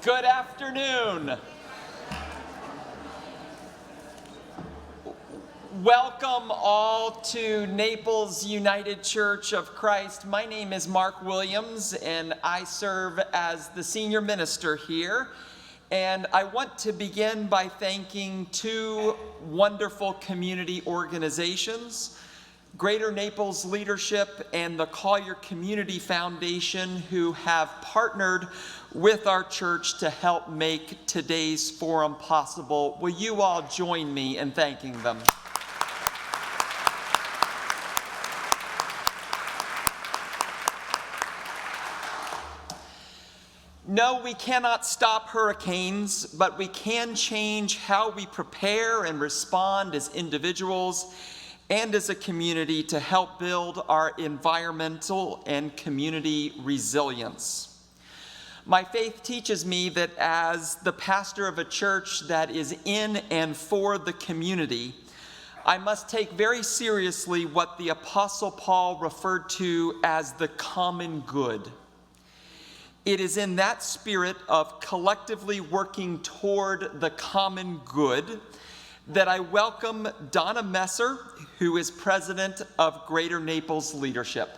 Good afternoon. Welcome all to Naples United Church of Christ. My name is Mark Williams, and I serve as the senior minister here. And I want to begin by thanking two wonderful community organizations, Greater Naples Leadership and the Collier Community Foundation, who have partnered with our church to help make today's forum possible. Will you all join me in thanking them? No, we cannot stop hurricanes, but we can change how we prepare and respond as individuals and as a community to help build our environmental and community resilience. My faith teaches me that as the pastor of a church that is in and for the community, I must take very seriously what the Apostle Paul referred to as the common good. It is in that spirit of collectively working toward the common good that I welcome Donna Messer, who is president of Greater Naples Leadership.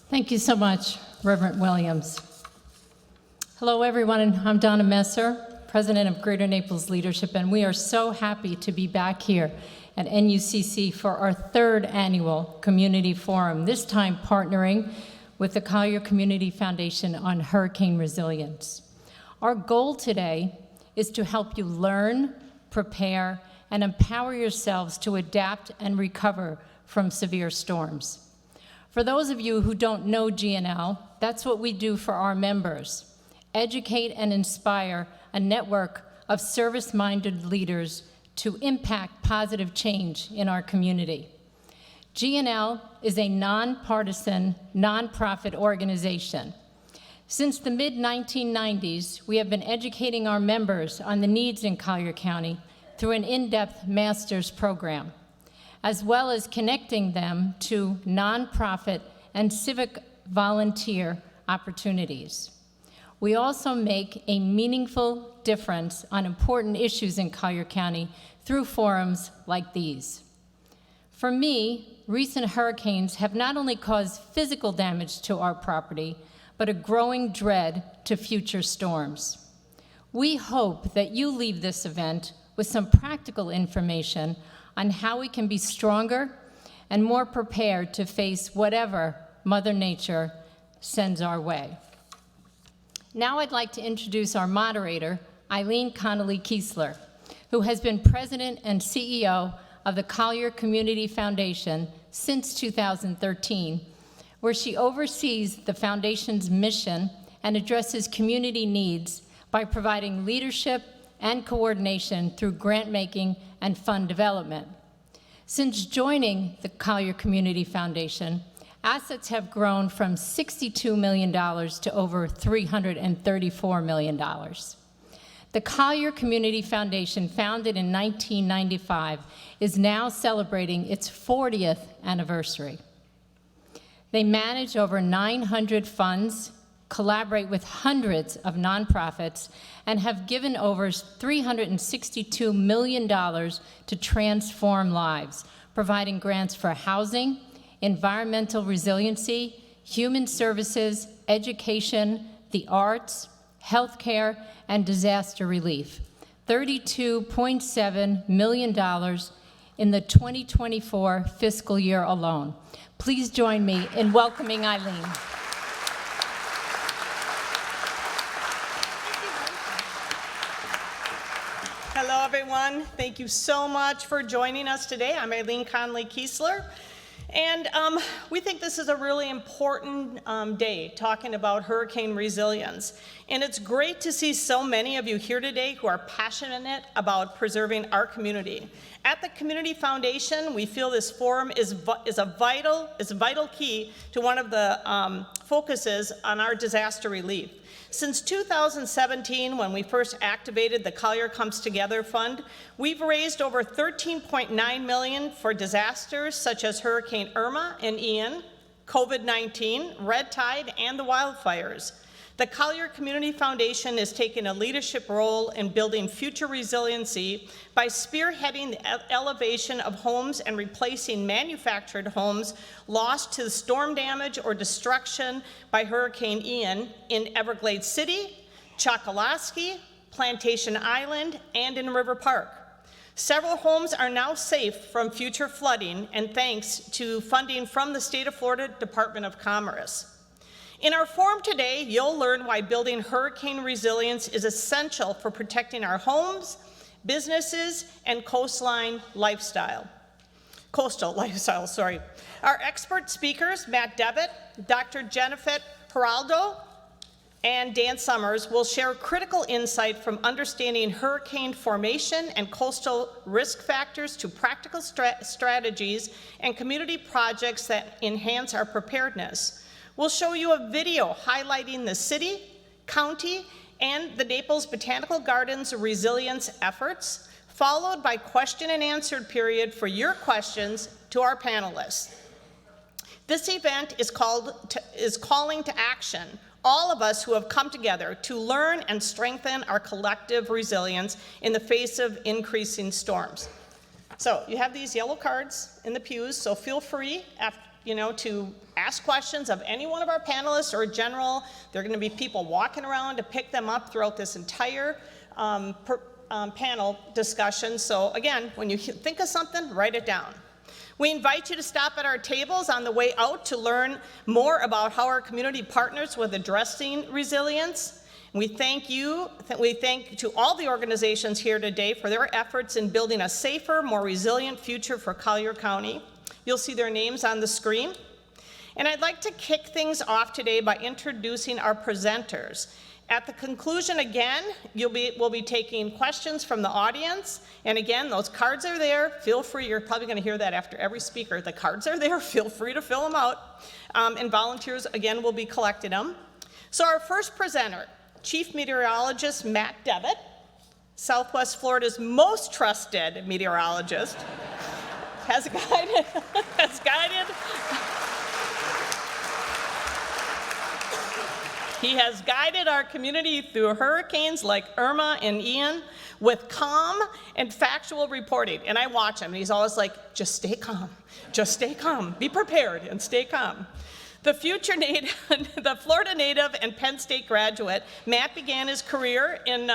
Thank you so much, Reverend Williams. Hello, everyone. I'm Donna Messer, president of Greater Naples Leadership, and we are so happy to be back here at NUCC for our third annual community forum, this time partnering with the Collier Community Foundation on hurricane resilience. Our goal today is to help you learn, prepare, and empower yourselves to adapt and recover from severe storms. For those of you who don't know GNL, that's what we do for our members: educate and inspire a network of service-minded leaders to impact positive change in our community. GNL is a nonpartisan, nonprofit organization. Since the mid-1990s, we have been educating our members on the needs in Collier County through an in-depth master's program, as well as connecting them to nonprofit and civic volunteer opportunities. We also make a meaningful difference on important issues in Collier County through forums like these. For me, recent hurricanes have not only caused physical damage to our property, but a growing dread to future storms. We hope that you leave this event with some practical information on how we can be stronger and more prepared to face whatever Mother Nature sends our way. Now I'd like to introduce our moderator, Eileen Connolly Kiesler, who has been president and CEO of the Collier Community Foundation since 2013, where she oversees the foundation's mission and addresses community needs by providing leadership and coordination through grant-making and fund development. Since joining the Collier Community Foundation, assets have grown from $62 million to over $334 million. The Collier Community Foundation, founded in 1995, is now celebrating its 40th anniversary. They manage over 900 funds, collaborate with hundreds of nonprofits, and have given over $362 million to transform lives, providing grants for housing, environmental resiliency, human services, education, the arts, healthcare, and disaster relief. $32.7 million in the 2024 fiscal year alone. Please join me in welcoming Eileen. Hello, everyone. Thank you so much for joining us today. I'm Eileen Connolly Kiesler, and we think this is a really important day talking about hurricane resilience. And it's great to see so many of you here today who are passionate about preserving our community. At the Community Foundation, we feel this forum is a vital key to one of the focuses on our disaster relief. Since 2017, when we first activated the Collier Comes Together Fund, we've raised over $13.9 million for disasters such as Hurricane Irma and Ian, COVID-19, red tide, and the wildfires. The Collier Community Foundation is taking a leadership role in building future resiliency by spearheading the elevation of homes and replacing manufactured homes lost to storm damage or destruction by Hurricane Ian in Everglades City, Chokoloskee, Plantation Island, and in River Park. Several homes are now safe from future flooding, and thanks to funding from the State of Florida Department of Commerce. In our forum today, you'll learn why building hurricane resilience is essential for protecting our homes, businesses, and coastal lifestyle. Our expert speakers, Matt Devitt, Dr. Jennifer Geraldo, and Dan Summers will share critical insight from understanding hurricane formation and coastal risk factors to practical strategies and community projects that enhance our preparedness. We'll show you a video highlighting the city, county, and the Naples Botanical Gardens resilience efforts, followed by question and answer period for your questions to our panelists. This event is calling to action all of us who have come together to learn and strengthen our collective resilience in the face of increasing storms. So you have these yellow cards in the pews, so feel free to ask questions of any one of our panelists or general. There are going to be people walking around to pick them up throughout this entire panel discussion. So again, when you think of something, write it down. We invite you to stop at our tables on the way out to learn more about how our community partners with addressing resilience. We thank to all the organizations here today for their efforts in building a safer, more resilient future for Collier County. You'll see their names on the screen. And I'd like to kick things off today by introducing our presenters. At the conclusion, again, we'll be taking questions from the audience. And again, those cards are there. Feel free, you're probably going to hear that after every speaker. The cards are there. Feel free to fill them out. And volunteers, again, will be collecting them. So our first presenter, Chief Meteorologist Matt Devitt, Southwest Florida's most trusted meteorologist, has guided He has guided our community through hurricanes like Irma and Ian with calm and factual reporting. And I watch him, and he's always like, just stay calm, be prepared, and stay calm. The Florida native and Penn State graduate, Matt began his career in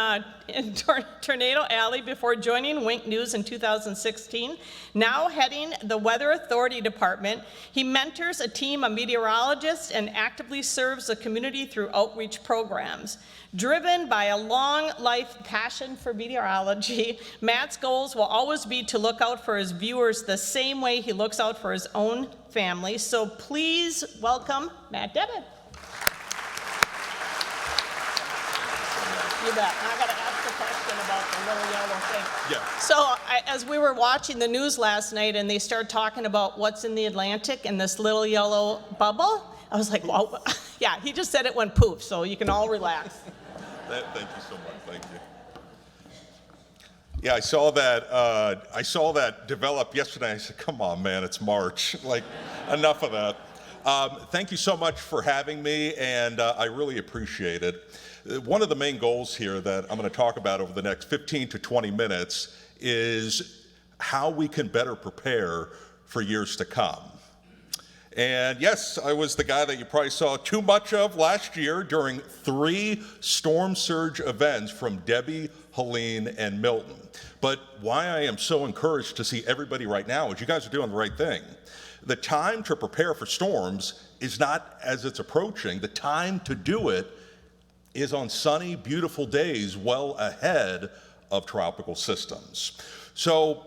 Tornado Alley before joining Wink News in 2016. Now heading the Weather Authority Department, he mentors a team of meteorologists and actively serves the community through outreach programs. Driven by a long life passion for meteorology, Matt's goals will always be to look out for his viewers the same way he looks out for his own family. So please welcome Matt Devitt. You bet. I got to ask a question about the little yellow thing. Yeah. So as we were watching the news last night and they started talking about what's in the Atlantic and this little yellow bubble, I was like, well, yeah, he just said it went poof, so you can all relax. Thank you so much. Thank you. Yeah, I saw that develop yesterday. I said, come on, man, it's March. Like, enough of that. Thank you so much for having me, and I really appreciate it. One of the main goals here that I'm going to talk about over the next 15 to 20 minutes is how we can better prepare for years to come. And yes, I was the guy that you probably saw too much of last year during 3 storm surge events from Debbie, Helene, and Milton. But why I am so encouraged to see everybody right now is you guys are doing the right thing. The time to prepare for storms is not as it's approaching. The time to do it is on sunny, beautiful days well ahead of tropical systems. So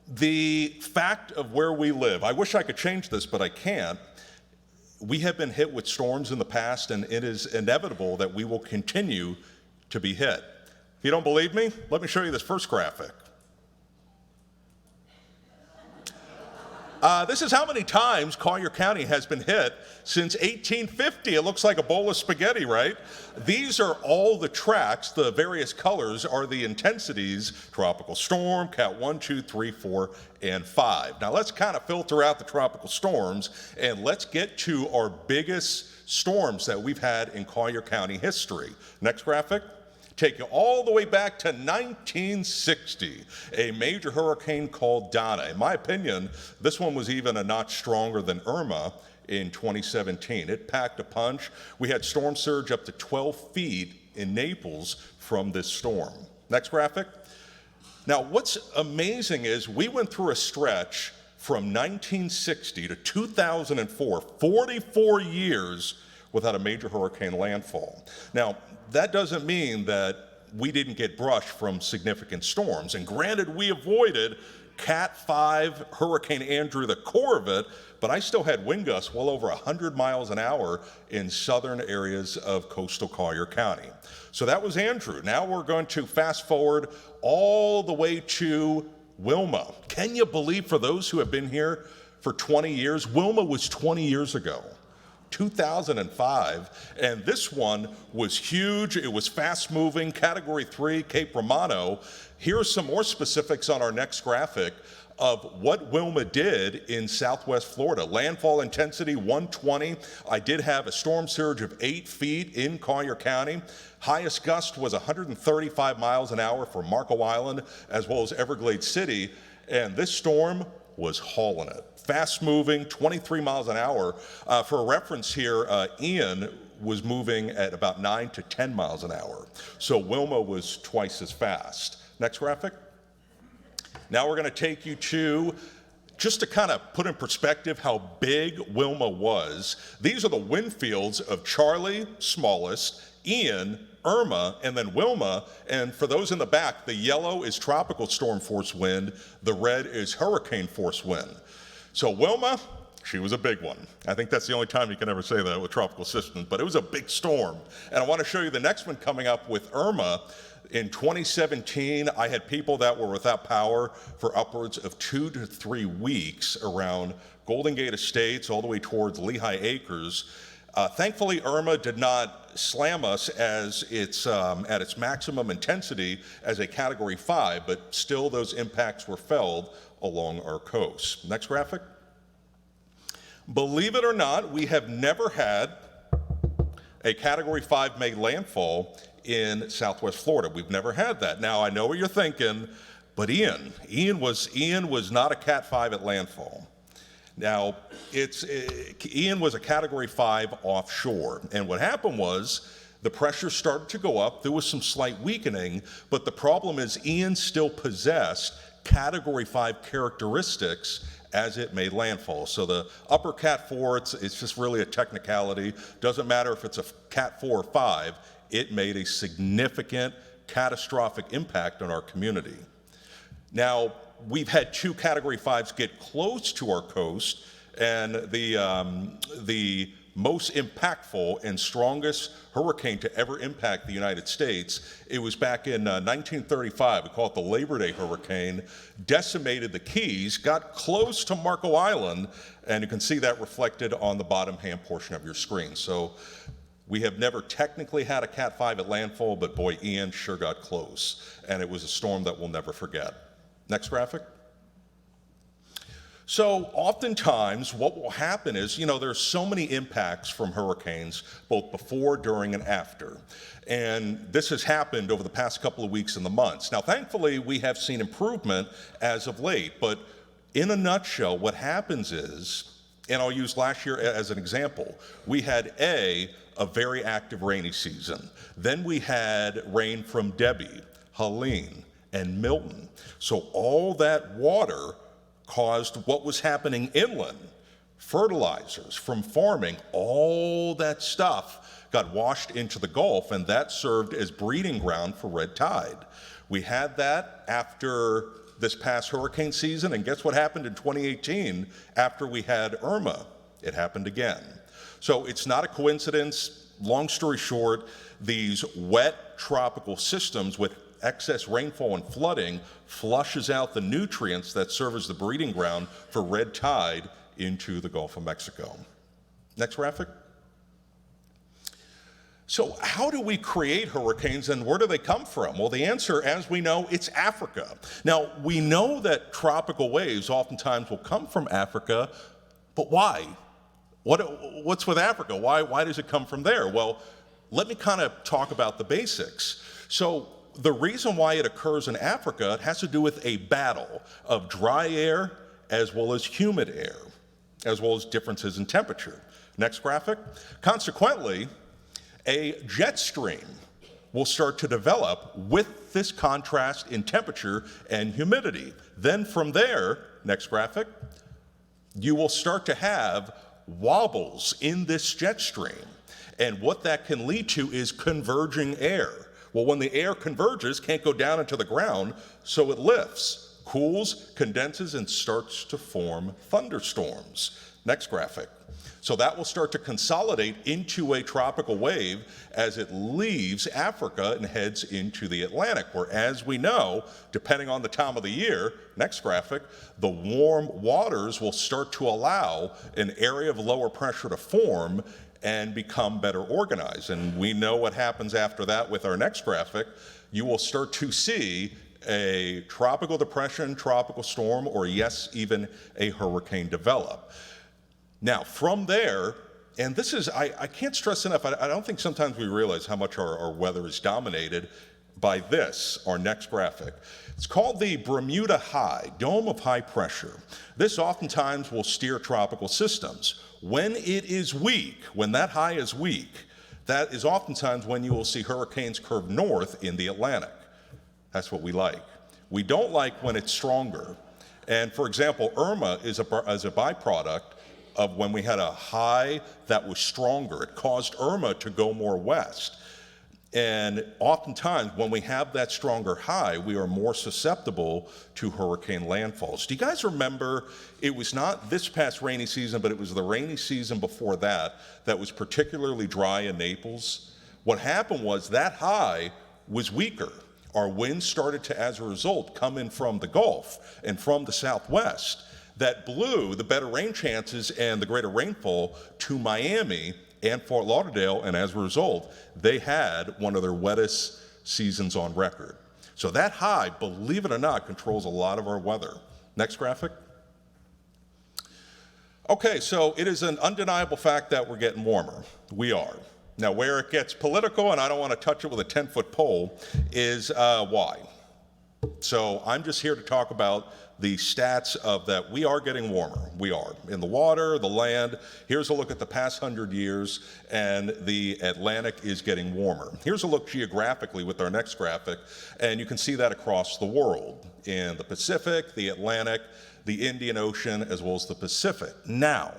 the fact of where we live, I wish I could change this, but I can't. We have been hit with storms in the past, and it is inevitable that we will continue to be hit. If you don't believe me, let me show you this first graphic. This is how many times Collier County has been hit since 1850. It looks like a bowl of spaghetti, right? These are all the tracks. The various colors are the intensities: tropical storm, Cat 1, 2, 3, 4, and 5. Now let's kind of filter out the tropical storms and let's get to our biggest storms that we've had in Collier County history. Next graphic. Take you all the way back to 1960, a major hurricane called Donna. In my opinion, this one was even a notch stronger than Irma in 2017. It packed a punch. We had storm surge up to 12 feet in Naples from this storm. Next graphic. Now, what's amazing is we went through a stretch from 1960 to 2004, 44 years without a major hurricane landfall. Now, that doesn't mean that we didn't get brushed from significant storms. And granted, we avoided Cat 5 Hurricane Andrew, the core of it, but I still had wind gusts well over 100 miles an hour in southern areas of coastal Collier County. So that was Andrew. Now we're going to fast forward all the way to Wilma. Can you believe, for those who have been here for 20 years, Wilma was 20 years ago. 2005, and this one was huge. It was fast moving, Category 3, Cape Romano. Here's some more specifics on our next graphic of what Wilma did in southwest Florida. Landfall intensity 120. I did have a storm surge of 8 feet in Collier County. Highest gust was 135 miles an hour for Marco Island as well as Everglades City, and this storm was hauling it. Fast moving, 23 miles an hour. For a reference here, Ian was moving at about 9 to 10 miles an hour. So Wilma was twice as fast. Next graphic. Now we're going to take you to, just to kind of put in perspective how big Wilma was, these are the wind fields of Charley, smallest, Ian, Irma, and then Wilma. And for those in the back, the yellow is tropical storm force wind, the red is hurricane force wind. So Wilma, she was a big one. I think that's the only time you can ever say that with tropical systems, but it was a big storm. And I want to show you the next one coming up with Irma. In 2017, I had people that were without power for upwards of 2 to 3 weeks around Golden Gate Estates all the way towards Lehigh Acres. Thankfully, Irma did not slam us as at its maximum intensity as a Category 5, but still those impacts were felt along our coast. Next graphic. Believe it or not, we have never had a Category 5 made landfall in southwest Florida. We've never had that. Now, I know what you're thinking, but Ian was not a Cat 5 at landfall. Now, Ian was a Category 5 offshore, and what happened was the pressure started to go up. There was some slight weakening, but the problem is Ian still possessed Category 5 characteristics as it made landfall. So the upper Cat 4, it's just really a technicality. Doesn't matter if it's a Cat 4 or 5, it made a significant catastrophic impact on our community. Now, we've had 2 Category 5s get close to our coast, and the most impactful and strongest hurricane to ever impact the United States, it was back in 1935. We call it the Labor Day hurricane, decimated the Keys, got close to Marco Island, and you can see that reflected on the bottom hand portion of your screen. So we have never technically had a Cat 5 at landfall, but boy, Ian sure got close, and it was a storm that we'll never forget. Next graphic. So oftentimes what will happen is, there's so many impacts from hurricanes, both before, during, and after. And this has happened over the past couple of weeks and the months. Now, thankfully, we have seen improvement as of late, but in a nutshell, what happens is, and I'll use last year as an example, we had a very active rainy season. Then we had rain from Debbie, Helene, and Milton. So all that water caused what was happening inland, fertilizers from farming, all that stuff got washed into the Gulf, and that served as breeding ground for red tide. We had that after this past hurricane season, and guess what happened in 2018 after we had Irma? It happened again. So it's not a coincidence. Long story short, these wet tropical systems, excess rainfall and flooding flushes out the nutrients that serve as the breeding ground for red tide into the Gulf of Mexico. Next graphic. So how do we create hurricanes and where do they come from? Well, the answer, as we know, it's Africa. Now, we know that tropical waves oftentimes will come from Africa, but why? What's with Africa? Why does it come from there? Well, let me kind of talk about the basics. So the reason why it occurs in Africa has to do with a battle of dry air as well as humid air, as well as differences in temperature. Next graphic. Consequently, a jet stream will start to develop with this contrast in temperature and humidity. Then from there, next graphic, you will start to have wobbles in this jet stream. And what that can lead to is converging air. Well, when the air converges, can't go down into the ground, so it lifts, cools, condenses, and starts to form thunderstorms. Next graphic. So that will start to consolidate into a tropical wave as it leaves Africa and heads into the Atlantic, where, as we know, depending on the time of the year, next graphic, the warm waters will start to allow an area of lower pressure to form and become better organized. And we know what happens after that with our next graphic. You will start to see a tropical depression, tropical storm, or yes, even a hurricane develop. Now, from there, and this is, I can't stress enough, I don't think sometimes we realize how much our weather is dominated by this, our next graphic. It's called the Bermuda High, Dome of High Pressure. This oftentimes will steer tropical systems. When it is weak, when that high is weak, that is oftentimes when you will see hurricanes curve north in the Atlantic. That's what we like. We don't like when it's stronger. And for example, Irma is a byproduct of when we had a high that was stronger. It caused Irma to go more west. And oftentimes, when we have that stronger high, we are more susceptible to hurricane landfalls. Do you guys remember, it was not this past rainy season, but it was the rainy season before that was particularly dry in Naples? What happened was that high was weaker. Our winds started to, as a result, come in from the Gulf and from the southwest. That blew the better rain chances and the greater rainfall to Miami and Fort Lauderdale, and as a result, they had one of their wettest seasons on record. So that high, believe it or not, controls a lot of our weather. Next graphic. Okay, so it is an undeniable fact that we're getting warmer. We are. Now, where it gets political, and I don't want to touch it with a 10-foot pole, is why. So I'm just here to talk about the stats of that we are getting warmer. We are. In the water, the land. Here's a look at the past 100 years, and the Atlantic is getting warmer. Here's a look geographically with our next graphic, and you can see that across the world. In the Pacific, the Atlantic, the Indian Ocean, as well as the Pacific. Now,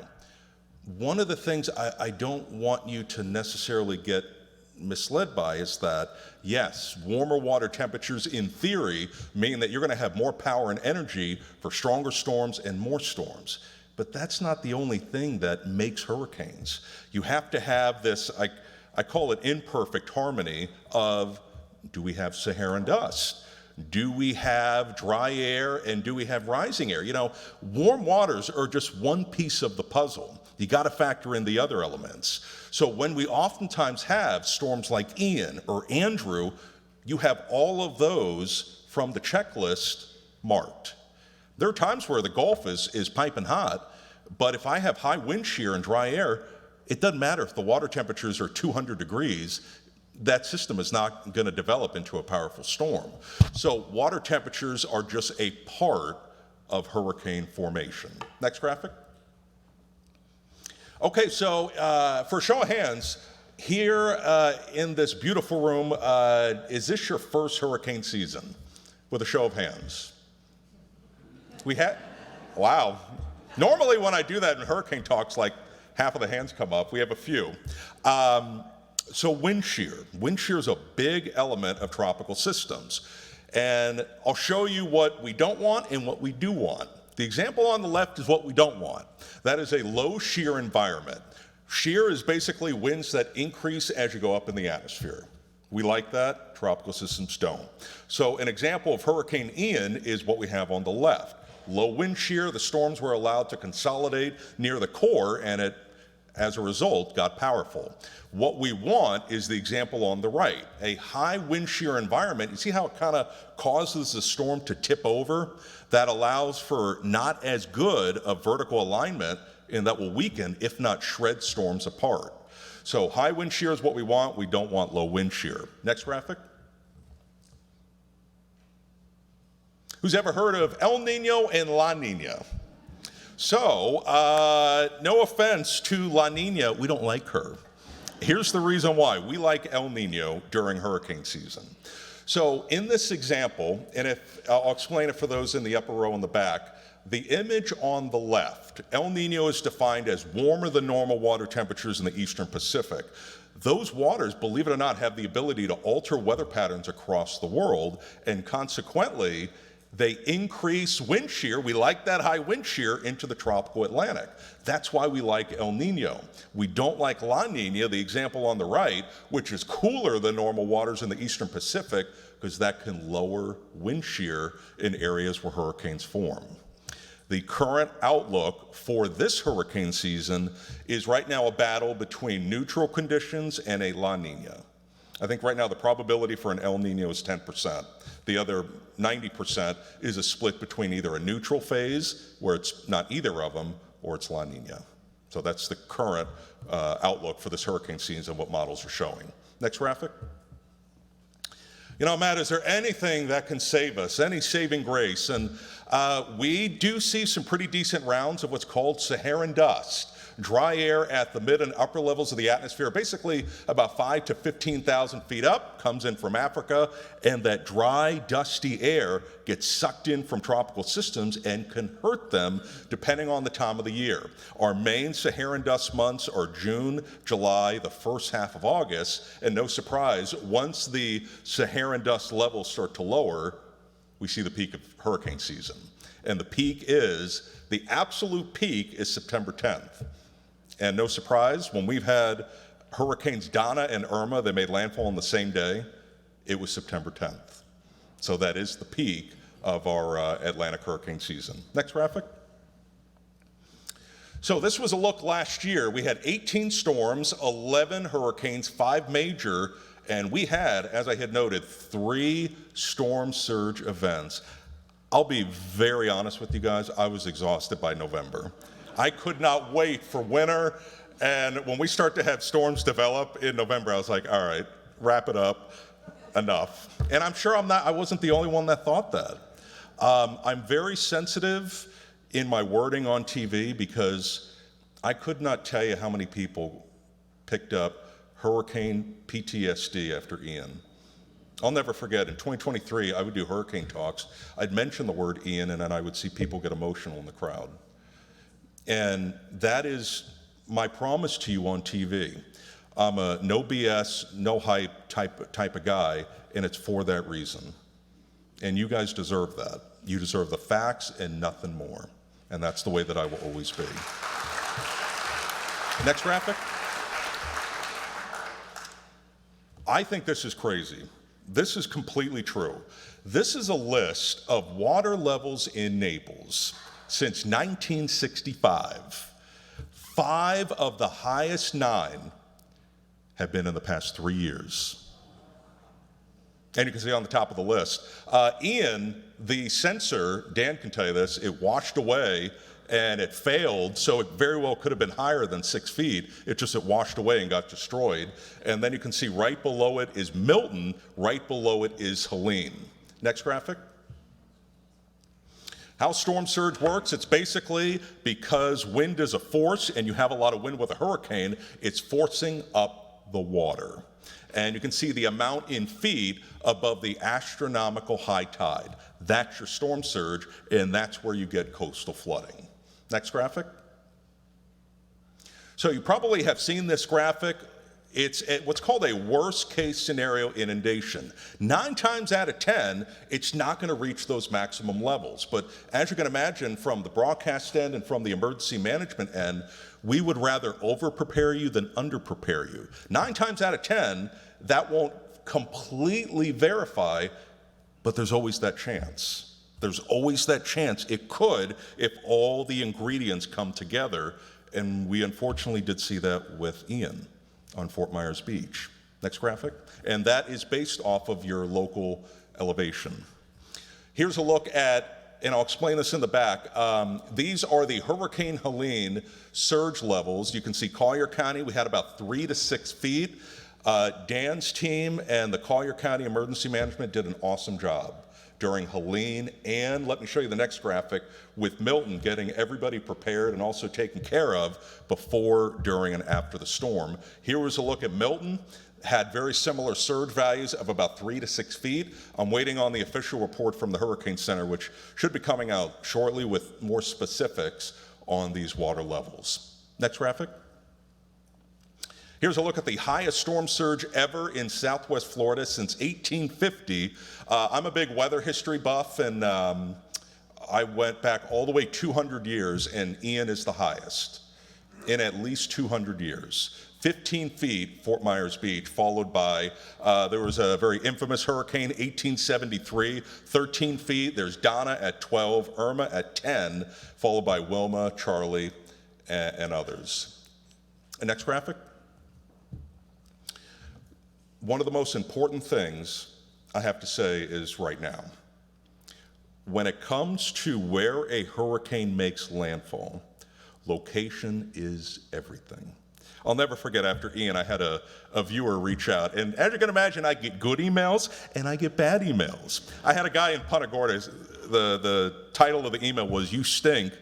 one of the things I don't want you to necessarily get misled by is that, yes, warmer water temperatures in theory mean that you're going to have more power and energy for stronger storms and more storms. But that's not the only thing that makes hurricanes. You have to have this, I call it imperfect harmony of, do we have Saharan dust? Do we have dry air and do we have rising air? You know, warm waters are just one piece of the puzzle. You got to factor in the other elements. So when we oftentimes have storms like Ian or Andrew, you have all of those from the checklist marked. There are times where the Gulf is piping hot, but if I have high wind shear and dry air, it doesn't matter if the water temperatures are 200 degrees, that system is not going to develop into a powerful storm. So water temperatures are just a part of hurricane formation. Next graphic. Okay, so for a show of hands, here in this beautiful room, is this your first hurricane season? With a show of hands. We had, wow. Normally when I do that in hurricane talks, like half of the hands come up. We have a few. So wind shear. Wind shear is a big element of tropical systems. And I'll show you what we don't want and what we do want. The example on the left is what we don't want. That is a low shear environment. Shear is basically winds that increase as you go up in the atmosphere. We like that, tropical systems don't. So an example of Hurricane Ian is what we have on the left. Low wind shear, the storms were allowed to consolidate near the core, and it, as a result, got powerful. What we want is the example on the right, a high wind shear environment. You see how it kind of causes the storm to tip over? That allows for not as good a vertical alignment, and that will weaken, if not shred, storms apart. So high wind shear is what we want. We don't want low wind shear. Next graphic. Who's ever heard of El Nino and La Nina? So, no offense to La Nina, we don't like her. Here's the reason why. We like El Nino during hurricane season. So in this example, and I'll explain it for those in the upper row in the back, the image on the left, El Nino is defined as warmer than normal water temperatures in the eastern Pacific. Those waters, believe it or not, have the ability to alter weather patterns across the world, and consequently, they increase wind shear. We like that high wind shear into the tropical Atlantic. That's why we like El Nino. We don't like La Nina, the example on the right, which is cooler than normal waters in the eastern Pacific, because that can lower wind shear in areas where hurricanes form. The current outlook for this hurricane season is right now a battle between neutral conditions and a La Nina. I think right now the probability for an El Nino is 10%. The other 90% is a split between either a neutral phase, where it's not either of them, or it's La Nina. So that's the current outlook for this hurricane season, what models are showing. Next graphic. You know, Matt, is there anything that can save us, any saving grace? And we do see some pretty decent rounds of what's called Saharan dust. Dry air at the mid and upper levels of the atmosphere, basically about 5,000 to 15,000 feet up, comes in from Africa, and that dry, dusty air gets sucked in from tropical systems and can hurt them depending on the time of the year. Our main Saharan dust months are June, July, the first half of August, and no surprise, once the Saharan dust levels start to lower, we see the peak of hurricane season. And the absolute peak is September 10th. And no surprise, when we've had hurricanes Donna and Irma, they made landfall on the same day, it was September 10th. So that is the peak of our Atlantic hurricane season. Next graphic. So this was a look last year. We had 18 storms, 11 hurricanes, 5 major, and we had, as I had noted, 3 storm surge events. I'll be very honest with you guys, I was exhausted by November. I could not wait for winter, and when we start to have storms develop in November, I was like, all right, wrap it up, enough. And I'm sure I wasn't the only one that thought that. I'm very sensitive in my wording on TV because I could not tell you how many people picked up hurricane PTSD after Ian. I'll never forget, in 2023, I would do hurricane talks. I'd mention the word Ian, and then I would see people get emotional in the crowd. And that is my promise to you on TV. I'm a no BS, no hype type of guy, and it's for that reason. And you guys deserve that. You deserve the facts and nothing more. And that's the way that I will always be. Next graphic. I think this is crazy. This is completely true. This is a list of water levels in Naples since 1965. 5 of the highest 9 have been in the past 3 years. And you can see on the top of the list, Ian, the sensor, Dan can tell you this, it washed away and it failed, so it very well could have been higher than 6 feet. It washed away and got destroyed. And then you can see right below it is Milton, right below it is Helene. Next graphic. How storm surge works, it's basically because wind is a force and you have a lot of wind with a hurricane, it's forcing up the water. And you can see the amount in feet above the astronomical high tide. That's your storm surge, and that's where you get coastal flooding. Next graphic. So you probably have seen this graphic. It's what's called a worst case scenario inundation. 9 times out of 10, it's not going to reach those maximum levels. But as you can imagine, from the broadcast end and from the emergency management end, we would rather over-prepare you than under-prepare you. 9 times out of 10, that won't completely verify, but there's always that chance. There's always that chance it could if all the ingredients come together, and we unfortunately did see that with Ian on Fort Myers Beach. Next graphic. And that is based off of your local elevation. Here's a look at, and I'll explain this in the back, these are the Hurricane Helene surge levels. You can see Collier County, we had about 3 to 6 feet. Dan's team and the Collier County Emergency Management did an awesome job during Helene, and let me show you the next graphic with Milton, getting everybody prepared and also taken care of before, during, and after the storm. Here was a look at Milton. Had very similar surge values of about 3 to 6 feet. I'm waiting on the official report from the Hurricane Center, which should be coming out shortly with more specifics on these water levels. Next graphic. Here's a look at the highest storm surge ever in Southwest Florida since 1850. I'm a big weather history buff, and I went back all the way 200 years, and Ian is the highest in at least 200 years. 15 feet, Fort Myers Beach, followed by, there was a very infamous hurricane, 1873, 13 feet. There's Donna at 12, Irma at 10, followed by Wilma, Charlie, and others. Next graphic. One of the most important things I have to say is right now, when it comes to where a hurricane makes landfall, location is everything. I'll never forget, after Ian, I had a viewer reach out, and as you can imagine, I get good emails and I get bad emails. I had a guy in Punta Gorda, the title of the email was "You Stink,"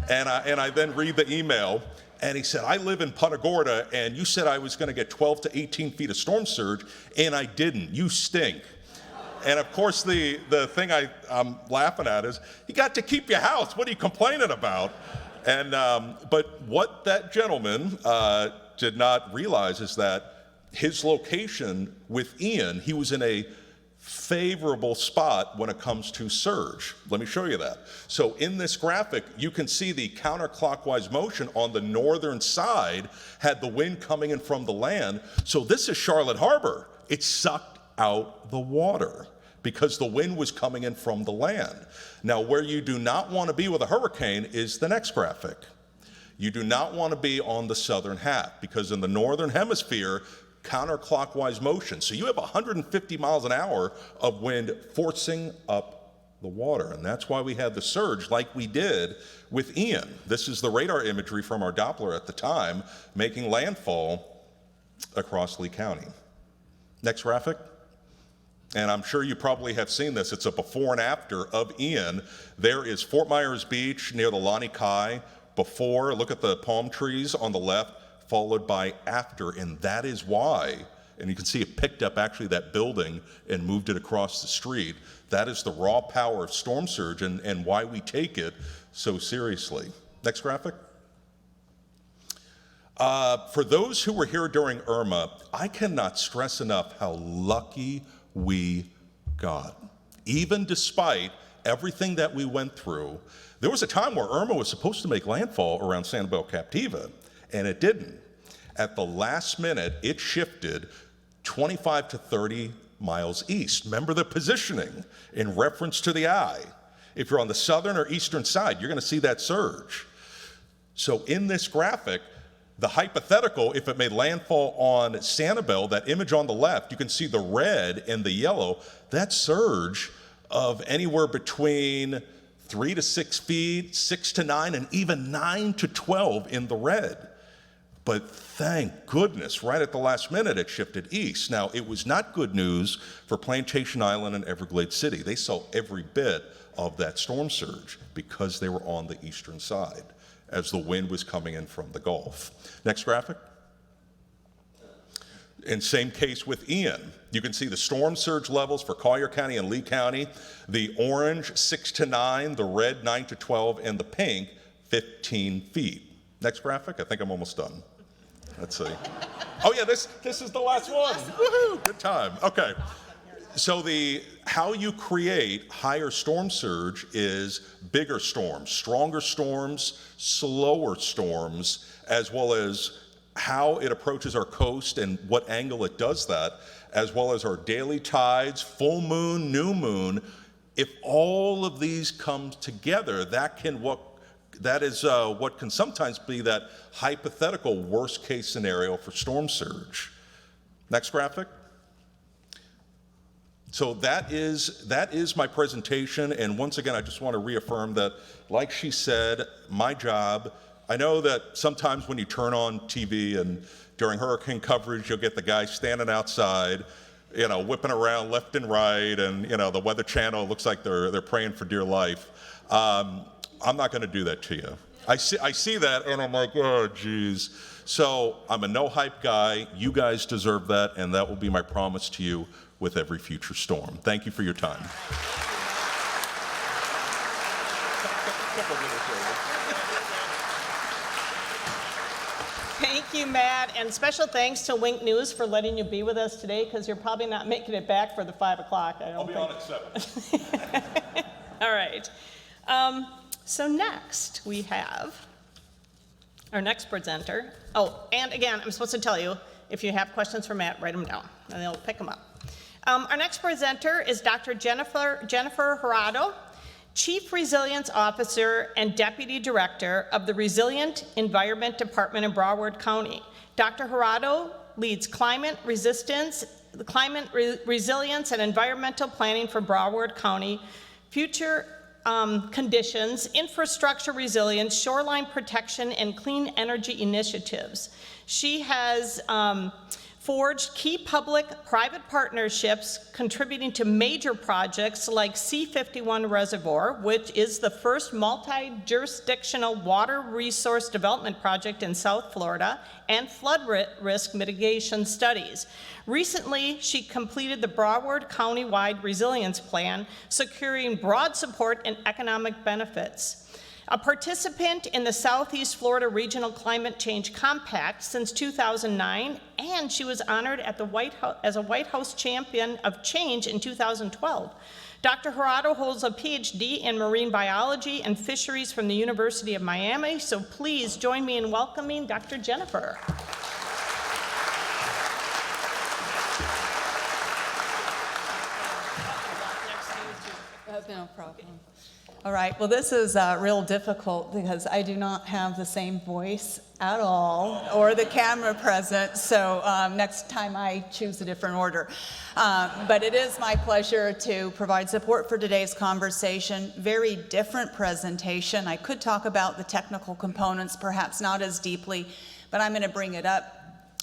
and I then read the email, and he said, "I live in Punta Gorda, and you said I was going to get 12 to 18 feet of storm surge, and I didn't. You stink." And of course, the thing I'm laughing at is, you got to keep your house. What are you complaining about? And but what that gentleman did not realize is that his location with Ian, he was in a favorable spot when it comes to surge. Let me show you that. So in this graphic, you can see the counterclockwise motion on the northern side had the wind coming in from the land. So this is Charlotte Harbor. It sucked out the water because the wind was coming in from the land. Now, where you do not want to be with a hurricane is the next graphic. You do not want to be on the southern half, because in the northern hemisphere, counterclockwise motion. So you have 150 miles an hour of wind forcing up the water. And that's why we had the surge like we did with Ian. This is the radar imagery from our Doppler at the time, making landfall across Lee County. Next graphic. And I'm sure you probably have seen this. It's a before and after of Ian. There is Fort Myers Beach near the Lani Kai. Before, look at the palm trees on the left, followed by after, and that is why, and you can see it picked up actually that building and moved it across the street. That is the raw power of storm surge and why we take it so seriously. Next graphic. For those who were here during Irma, I cannot stress enough how lucky we got. Even despite everything that we went through, there was a time where Irma was supposed to make landfall around Sanibel Captiva, and it didn't. At the last minute, it shifted 25 to 30 miles east. Remember the positioning in reference to the eye. If you're on the southern or eastern side, you're going to see that surge. So in this graphic, the hypothetical, if it made landfall on Sanibel, that image on the left, you can see the red and the yellow, that surge of anywhere between 3 to 6 feet, 6 to 9, and even 9 to 12 in the red. But thank goodness, right at the last minute, it shifted east. Now, it was not good news for Plantation Island and Everglades City. They saw every bit of that storm surge because they were on the eastern side as the wind was coming in from the Gulf. Next graphic. And same case with Ian. You can see the storm surge levels for Collier County and Lee County. The orange, 6 to 9, the red, 9 to 12, and the pink, 15 feet. Next graphic. I think I'm almost done. Let's see. Oh yeah, this is the last one. Woohoo! Good time. Okay. So how you create higher storm surge is bigger storms, stronger storms, slower storms, as well as how it approaches our coast and what angle it does that, as well as our daily tides, full moon, new moon. If all of these come together, that is what can sometimes be that hypothetical worst case scenario for storm surge. Next graphic. So that is my presentation, and once again, I just want to reaffirm that, like she said, my job, I know that sometimes when you turn on TV and during hurricane coverage, you'll get the guy standing outside, whipping around left and right, and the Weather Channel looks like they're praying for dear life. I'm not going to do that to you. I see that, and I'm like, oh, geez. So I'm a no-hype guy. You guys deserve that, and that will be my promise to you with every future storm. Thank you for your time. Thank you, Matt, and special thanks to Wink News for letting you be with us today, because you're probably not making it back for the 5 o'clock. I'll be on at 7. All right. So next we have our next presenter. Oh, and again, I'm supposed to tell you, if you have questions for Matt, write them down, and they'll pick them up. Our next presenter is Dr. Jennifer Jurado, Chief Resilience Officer and Deputy Director of the Resilient Environment Department in Broward County. Dr. Jurado leads climate resilience and environmental planning for Broward County, future conditions, infrastructure resilience, shoreline protection, and clean energy initiatives. She has forged key public-private partnerships contributing to major projects like C51 Reservoir, which is the first multi-jurisdictional water resource development project in South Florida, and flood risk mitigation studies. Recently, she completed the Broward County-wide Resilience Plan, securing broad support and economic benefits. A participant in the Southeast Florida Regional Climate Change Compact since 2009, and she was honored at the as a White House Champion of Change in 2012. Dr. Jurado holds a PhD in marine biology and fisheries from the University of Miami, so please join me in welcoming Dr. Jennifer. No problem. All right, well, this is real difficult because I do not have the same voice at all or the camera present, so next time I choose a different order. But it is my pleasure to provide support for today's conversation. Very different presentation. I could talk about the technical components, perhaps not as deeply, but I'm going to bring it up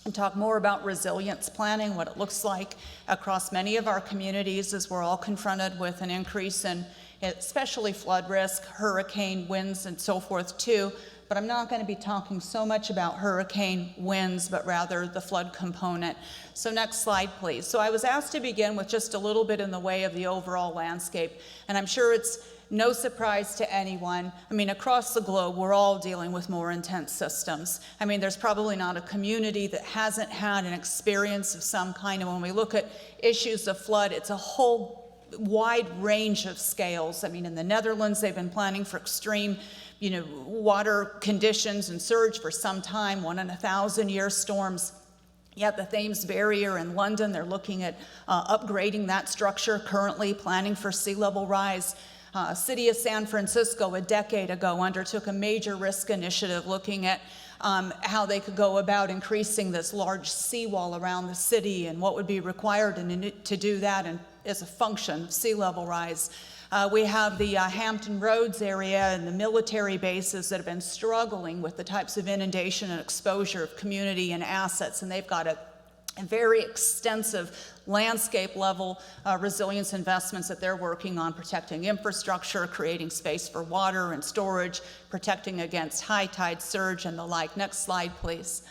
and talk more about resilience planning, what it looks like across many of our communities as we're all confronted with an increase in especially flood risk, hurricane winds, and so forth too. But I'm not going to be talking so much about hurricane winds, but rather the flood component. So next slide, please. So I was asked to begin with just a little bit in the way of the overall landscape, and I'm sure it's no surprise to anyone. I mean, across the globe, we're all dealing with more intense systems. I mean, there's probably not a community that hasn't had an experience of some kind. And when we look at issues of flood, it's a whole wide range of scales. I mean, in the Netherlands, they've been planning for extreme, water conditions and surge for some time, 1 in 1,000-year storms. Yet the Thames Barrier in London, they're looking at upgrading that structure currently, planning for sea level rise. City of San Francisco a decade ago undertook a major risk initiative looking at how they could go about increasing this large seawall around the city and what would be required to do that and as a function of sea level rise. We have the Hampton Roads area and the military bases that have been struggling with the types of inundation and exposure of community and assets, and they've got a very extensive landscape level resilience investments that they're working on, protecting infrastructure, creating space for water and storage, protecting against high tide surge and the like. Next slide, please.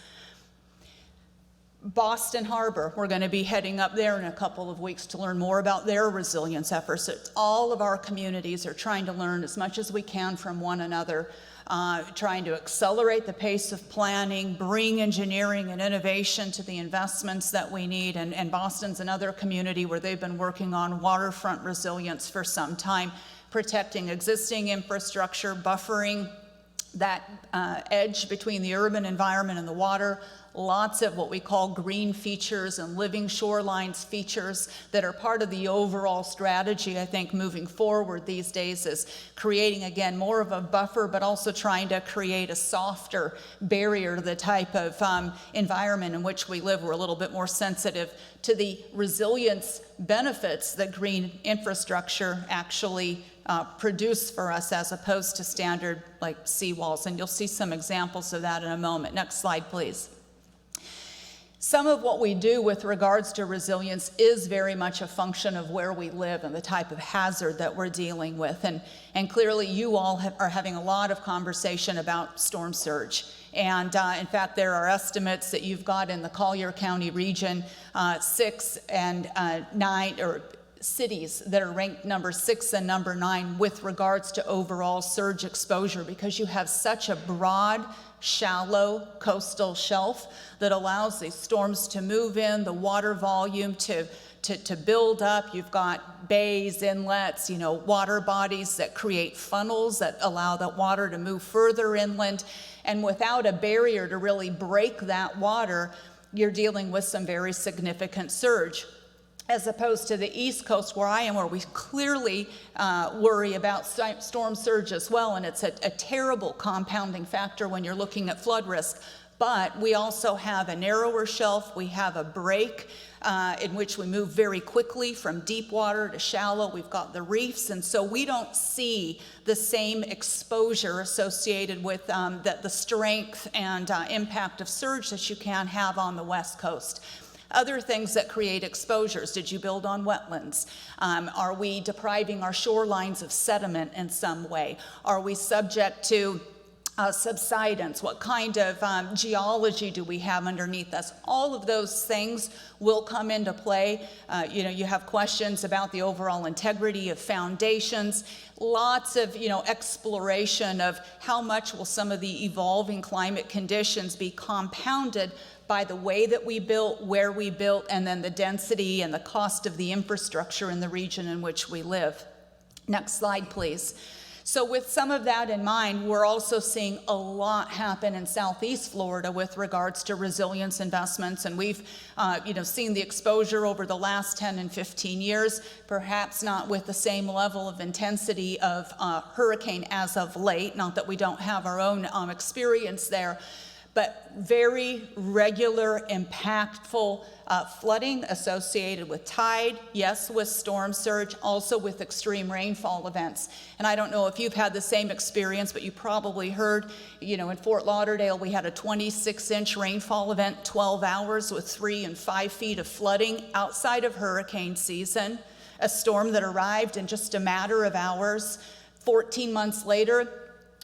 Boston Harbor, we're going to be heading up there in a couple of weeks to learn more about their resilience efforts. All of our communities are trying to learn as much as we can from one another, trying to accelerate the pace of planning, bring engineering and innovation to the investments that we need. And Boston's another community where they've been working on waterfront resilience for some time, protecting existing infrastructure, buffering that edge between the urban environment and the water. Lots of what we call green features and living shorelines features that are part of the overall strategy, I think, moving forward these days, is creating, again, more of a buffer, but also trying to create a softer barrier to the type of environment in which we live. We're a little bit more sensitive to the resilience benefits that green infrastructure actually produce for us, as opposed to standard like seawalls. And you'll see some examples of that in a moment. Next slide, please. Some of what we do with regards to resilience is very much a function of where we live and the type of hazard that we're dealing with. And clearly you all are having a lot of conversation about storm surge. And in fact, there are estimates that you've got in the Collier County region, 6 and 9, or cities that are ranked number 6 and number 9 with regards to overall surge exposure, because you have such a broad, shallow coastal shelf that allows these storms to move in, the water volume to build up. You've got bays, inlets, water bodies that create funnels that allow that water to move further inland. And without a barrier to really break that water, you're dealing with some very significant surge. As opposed to the East Coast where I am, where we clearly worry about storm surge as well, and it's a terrible compounding factor when you're looking at flood risk. But we also have a narrower shelf, we have a break in which we move very quickly from deep water to shallow. We've got the reefs, and so we don't see the same exposure associated with the strength and impact of surge that you can have on the West Coast. Other things that create exposures: did you build on wetlands? Are we depriving our shorelines of sediment in some way? Are we subject to subsidence? What kind of geology do we have underneath us? All of those things will come into play. You have questions about the overall integrity of foundations. Lots of exploration of how much will some of the evolving climate conditions be compounded by the way that we built, where we built, and then the density and the cost of the infrastructure in the region in which we live. Next slide, please. So with some of that in mind, we're also seeing a lot happen in Southeast Florida with regards to resilience investments, and we've seen the exposure over the last 10 and 15 years, perhaps not with the same level of intensity of hurricane as of late, not that we don't have our own experience there, but very regular, impactful flooding associated with tide, yes, with storm surge, also with extreme rainfall events. And I don't know if you've had the same experience, but you probably heard, in Fort Lauderdale, we had a 26-inch rainfall event, 12 hours with 3 and 5 feet of flooding outside of hurricane season, a storm that arrived in just a matter of hours. 14 months later,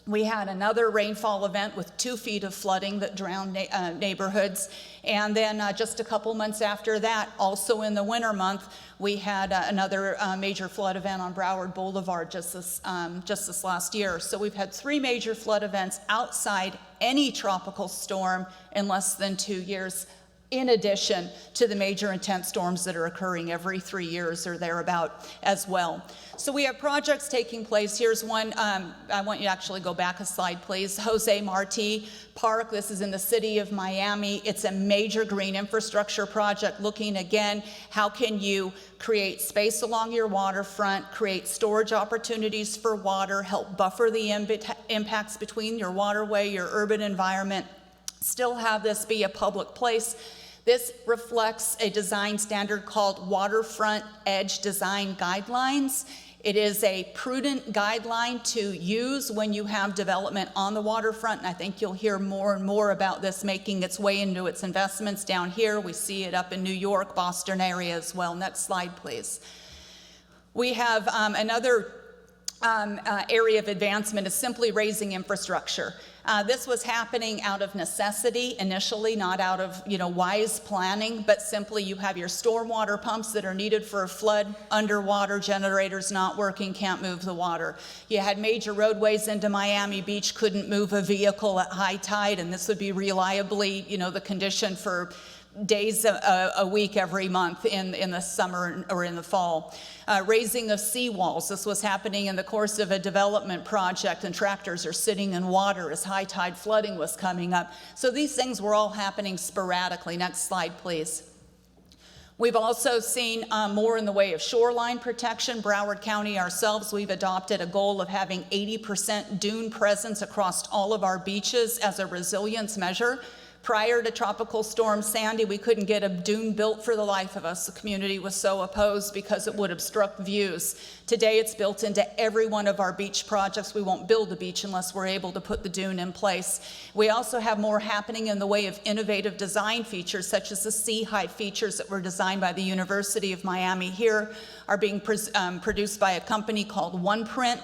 we had another rainfall event with 2 feet of flooding that drowned neighborhoods. And then just a couple months after that, also in the winter month, we had another major flood event on Broward Boulevard just this last year. So we've had 3 major flood events outside any tropical storm in less than 2 years, in addition to the major intense storms that are occurring every 3 years or thereabout as well. So we have projects taking place. Here's one. I want you to actually go back a slide, please. Jose Marti Park. This is in the city of Miami. It's a major green infrastructure project looking, again, how can you create space along your waterfront, create storage opportunities for water, help buffer the impacts between your waterway, your urban environment, still have this be a public place. This reflects a design standard called Waterfront Edge Design Guidelines. It is a prudent guideline to use when you have development on the waterfront, and I think you'll hear more and more about this making its way into its investments down here. We see it up in New York, Boston area as well. Next slide, please. We have another area of advancement is simply raising infrastructure. This was happening out of necessity initially, not out of wise planning, but simply you have your stormwater pumps that are needed for a flood, underwater generators not working, can't move the water. You had major roadways into Miami Beach, couldn't move a vehicle at high tide, and this would be reliably the condition for days a week every month in the summer or in the fall. Raising of seawalls. This was happening in the course of a development project, and tractors are sitting in water as high tide flooding was coming up. So these things were all happening sporadically. Next slide, please. We've also seen more in the way of shoreline protection. Broward County ourselves, we've adopted a goal of having 80% dune presence across all of our beaches as a resilience measure. Prior to Tropical Storm Sandy, we couldn't get a dune built for the life of us. The community was so opposed because it would obstruct views. Today, it's built into every one of our beach projects. We won't build a beach unless we're able to put the dune in place. We also have more happening in the way of innovative design features, such as the Sea Hive features that were designed by the University of Miami here, are being produced by a company called OnePrint.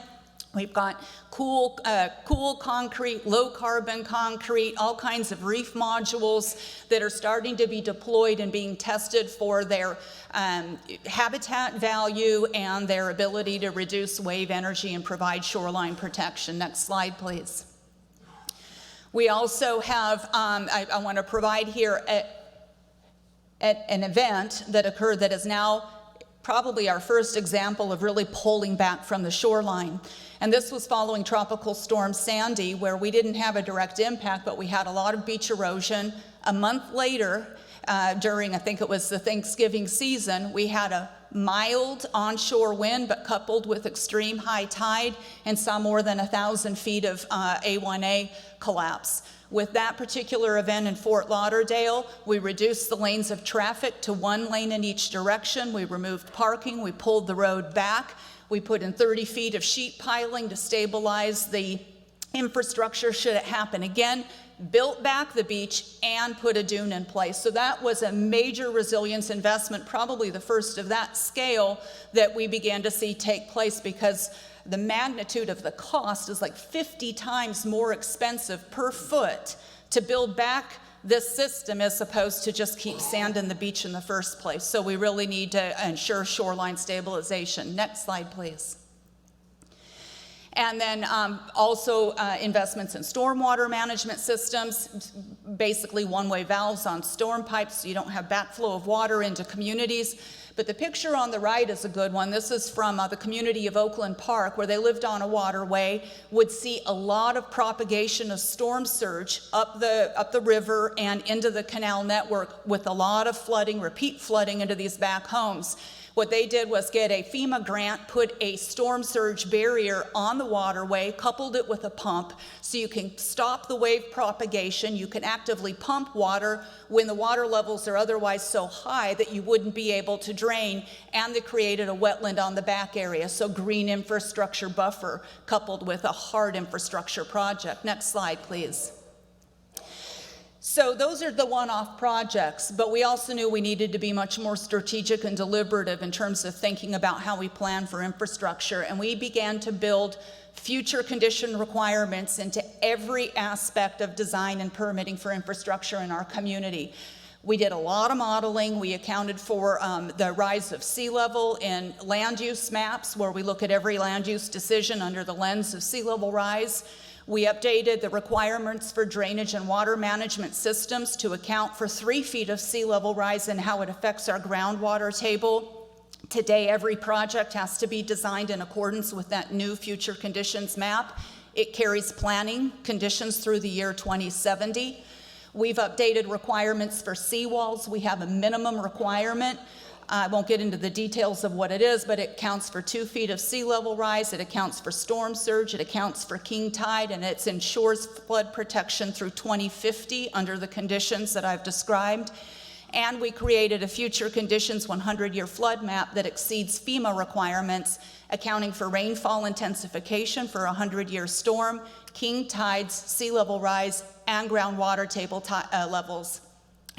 We've got cool concrete, low carbon concrete, all kinds of reef modules that are starting to be deployed and being tested for their habitat value and their ability to reduce wave energy and provide shoreline protection. Next slide, please. We also have, I want to provide here an event that occurred that is now probably our first example of really pulling back from the shoreline. And this was following Tropical Storm Sandy, where we didn't have a direct impact, but we had a lot of beach erosion. A month later, during, I think it was the Thanksgiving season, we had a mild onshore wind, but coupled with extreme high tide, and saw more than 1,000 feet of A1A collapse. With that particular event in Fort Lauderdale, we reduced the lanes of traffic to 1 lane in each direction. We removed parking, we pulled the road back. We put in 30 feet of sheet piling to stabilize the infrastructure should it happen again, built back the beach, and put a dune in place. So that was a major resilience investment, probably the first of that scale that we began to see take place, because the magnitude of the cost is like 50 times more expensive per foot to build back this system as opposed to just keep sand in the beach in the first place. So we really need to ensure shoreline stabilization. Next slide, please. And then also investments in stormwater management systems, basically one-way valves on storm pipes so you don't have backflow of water into communities. But the picture on the right is a good one. This is from the community of Oakland Park, where they lived on a waterway, would see a lot of propagation of storm surge up the river and into the canal network, with a lot of flooding, repeat flooding into these back homes. What they did was get a FEMA grant, put a storm surge barrier on the waterway, coupled it with a pump, so you can stop the wave propagation. You can actively pump water when the water levels are otherwise so high that you wouldn't be able to drain, and they created a wetland on the back area, so green infrastructure buffer coupled with a hard infrastructure project. Next slide, please. So those are the one-off projects, but we also knew we needed to be much more strategic and deliberative in terms of thinking about how we plan for infrastructure, and we began to build future condition requirements into every aspect of design and permitting for infrastructure in our community. We did a lot of modeling. We accounted for the rise of sea level in land use maps, where we look at every land use decision under the lens of sea level rise. We updated the requirements for drainage and water management systems to account for 3 feet of sea level rise and how it affects our groundwater table. Today, every project has to be designed in accordance with that new future conditions map. It carries planning conditions through the year 2070. We've updated requirements for seawalls. We have a minimum requirement. I won't get into the details of what it is, but it accounts for 2 feet of sea level rise, it accounts for storm surge, it accounts for king tide, and it ensures flood protection through 2050 under the conditions that I've described. And we created a future conditions 100-year flood map that exceeds FEMA requirements, accounting for rainfall intensification for a 100-year storm, king tides, sea level rise, and groundwater table levels.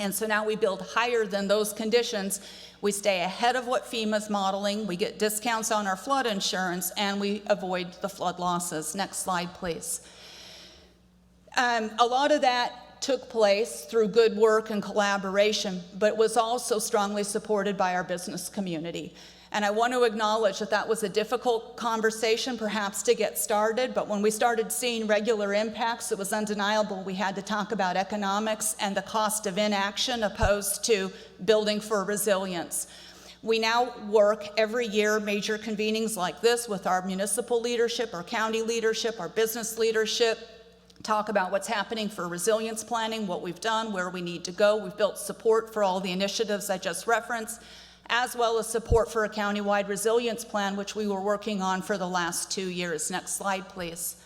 And so now we build higher than those conditions. We stay ahead of what FEMA's modeling, we get discounts on our flood insurance, and we avoid the flood losses. Next slide, please. A lot of that took place through good work and collaboration, but was also strongly supported by our business community. And I want to acknowledge that that was a difficult conversation perhaps to get started, but when we started seeing regular impacts, it was undeniable we had to talk about economics and the cost of inaction opposed to building for resilience. We now work every year, major convenings like this, with our municipal leadership, our county leadership, our business leadership, talk about what's happening for resilience planning, what we've done, where we need to go. We've built support for all the initiatives I just referenced, as well as support for a countywide resilience plan, which we were working on for the last 2 years. Next slide, please.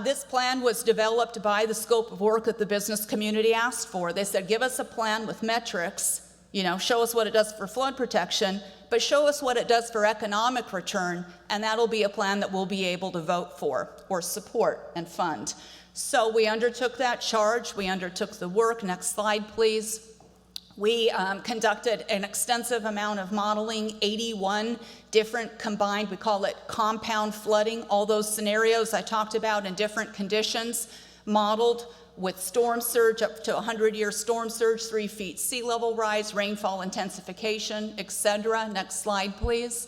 This plan was developed by the scope of work that the business community asked for. They said, give us a plan with metrics, show us what it does for flood protection, but show us what it does for economic return, and that'll be a plan that we'll be able to vote for or support and fund. So we undertook that charge, we undertook the work. Next slide, please. We conducted an extensive amount of modeling, 81 different combined, we call it compound flooding, all those scenarios I talked about in different conditions, modeled with storm surge, up to 100-year storm surge, 3 feet sea level rise, rainfall intensification, etc. Next slide, please.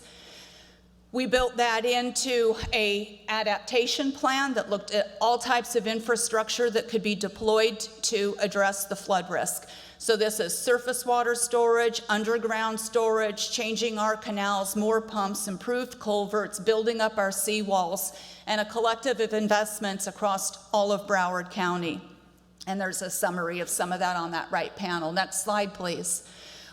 We built that into an adaptation plan that looked at all types of infrastructure that could be deployed to address the flood risk. So this is surface water storage, underground storage, changing our canals, more pumps, improved culverts, building up our seawalls, and a collective of investments across all of Broward County. And there's a summary of some of that on that right panel. Next slide, please.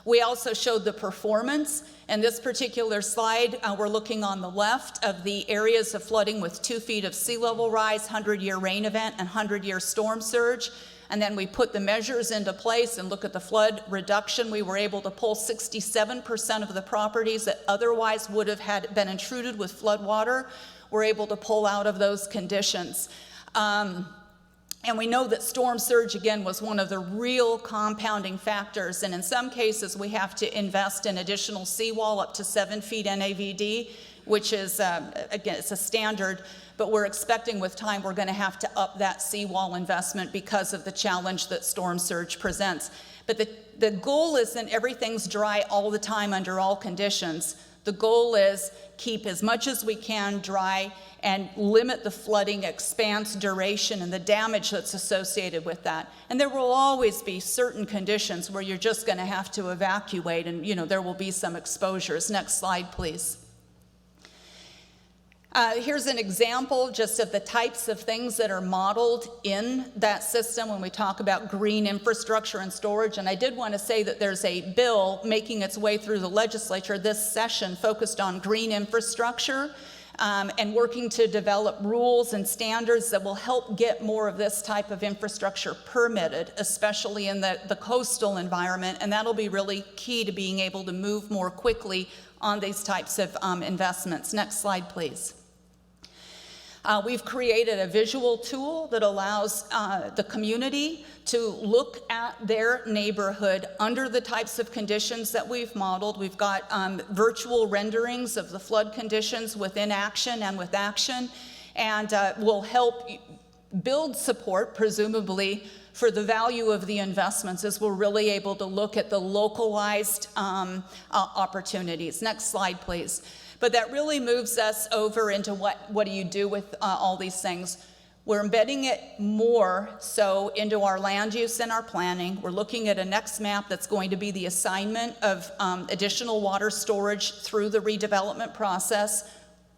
We also showed the performance. In this particular slide, we're looking on the left of the areas of flooding with 2 feet of sea level rise, 100-year rain event, and 100-year storm surge. And then we put the measures into place and look at the flood reduction. We were able to pull 67% of the properties that otherwise would have had been intruded with flood water. We're able to pull out of those conditions. And we know that storm surge, again, was one of the real compounding factors. And in some cases, we have to invest in additional seawall up to 7 feet NAVD, which is, again, it's a standard. But we're expecting with time we're going to have to up that seawall investment because of the challenge that storm surge presents. But the goal isn't everything's dry all the time under all conditions. The goal is keep as much as we can dry and limit the flooding expanse duration and the damage that's associated with that. And there will always be certain conditions where you're just going to have to evacuate, and there will be some exposures. Next slide, please. Here's an example just of the types of things that are modeled in that system when we talk about green infrastructure and storage. And I did want to say that there's a bill making its way through the legislature this session focused on green infrastructure and working to develop rules and standards that will help get more of this type of infrastructure permitted, especially in the coastal environment. And that'll be really key to being able to move more quickly on these types of investments. Next slide, please. We've created a visual tool that allows the community to look at their neighborhood under the types of conditions that we've modeled. We've got virtual renderings of the flood conditions with inaction and with action, and will help build support, presumably, for the value of the investments as we're really able to look at the localized opportunities. Next slide, please. But that really moves us over into what do you do with all these things. We're embedding it more so into our land use and our planning. We're looking at a next map that's going to be the assignment of additional water storage through the redevelopment process.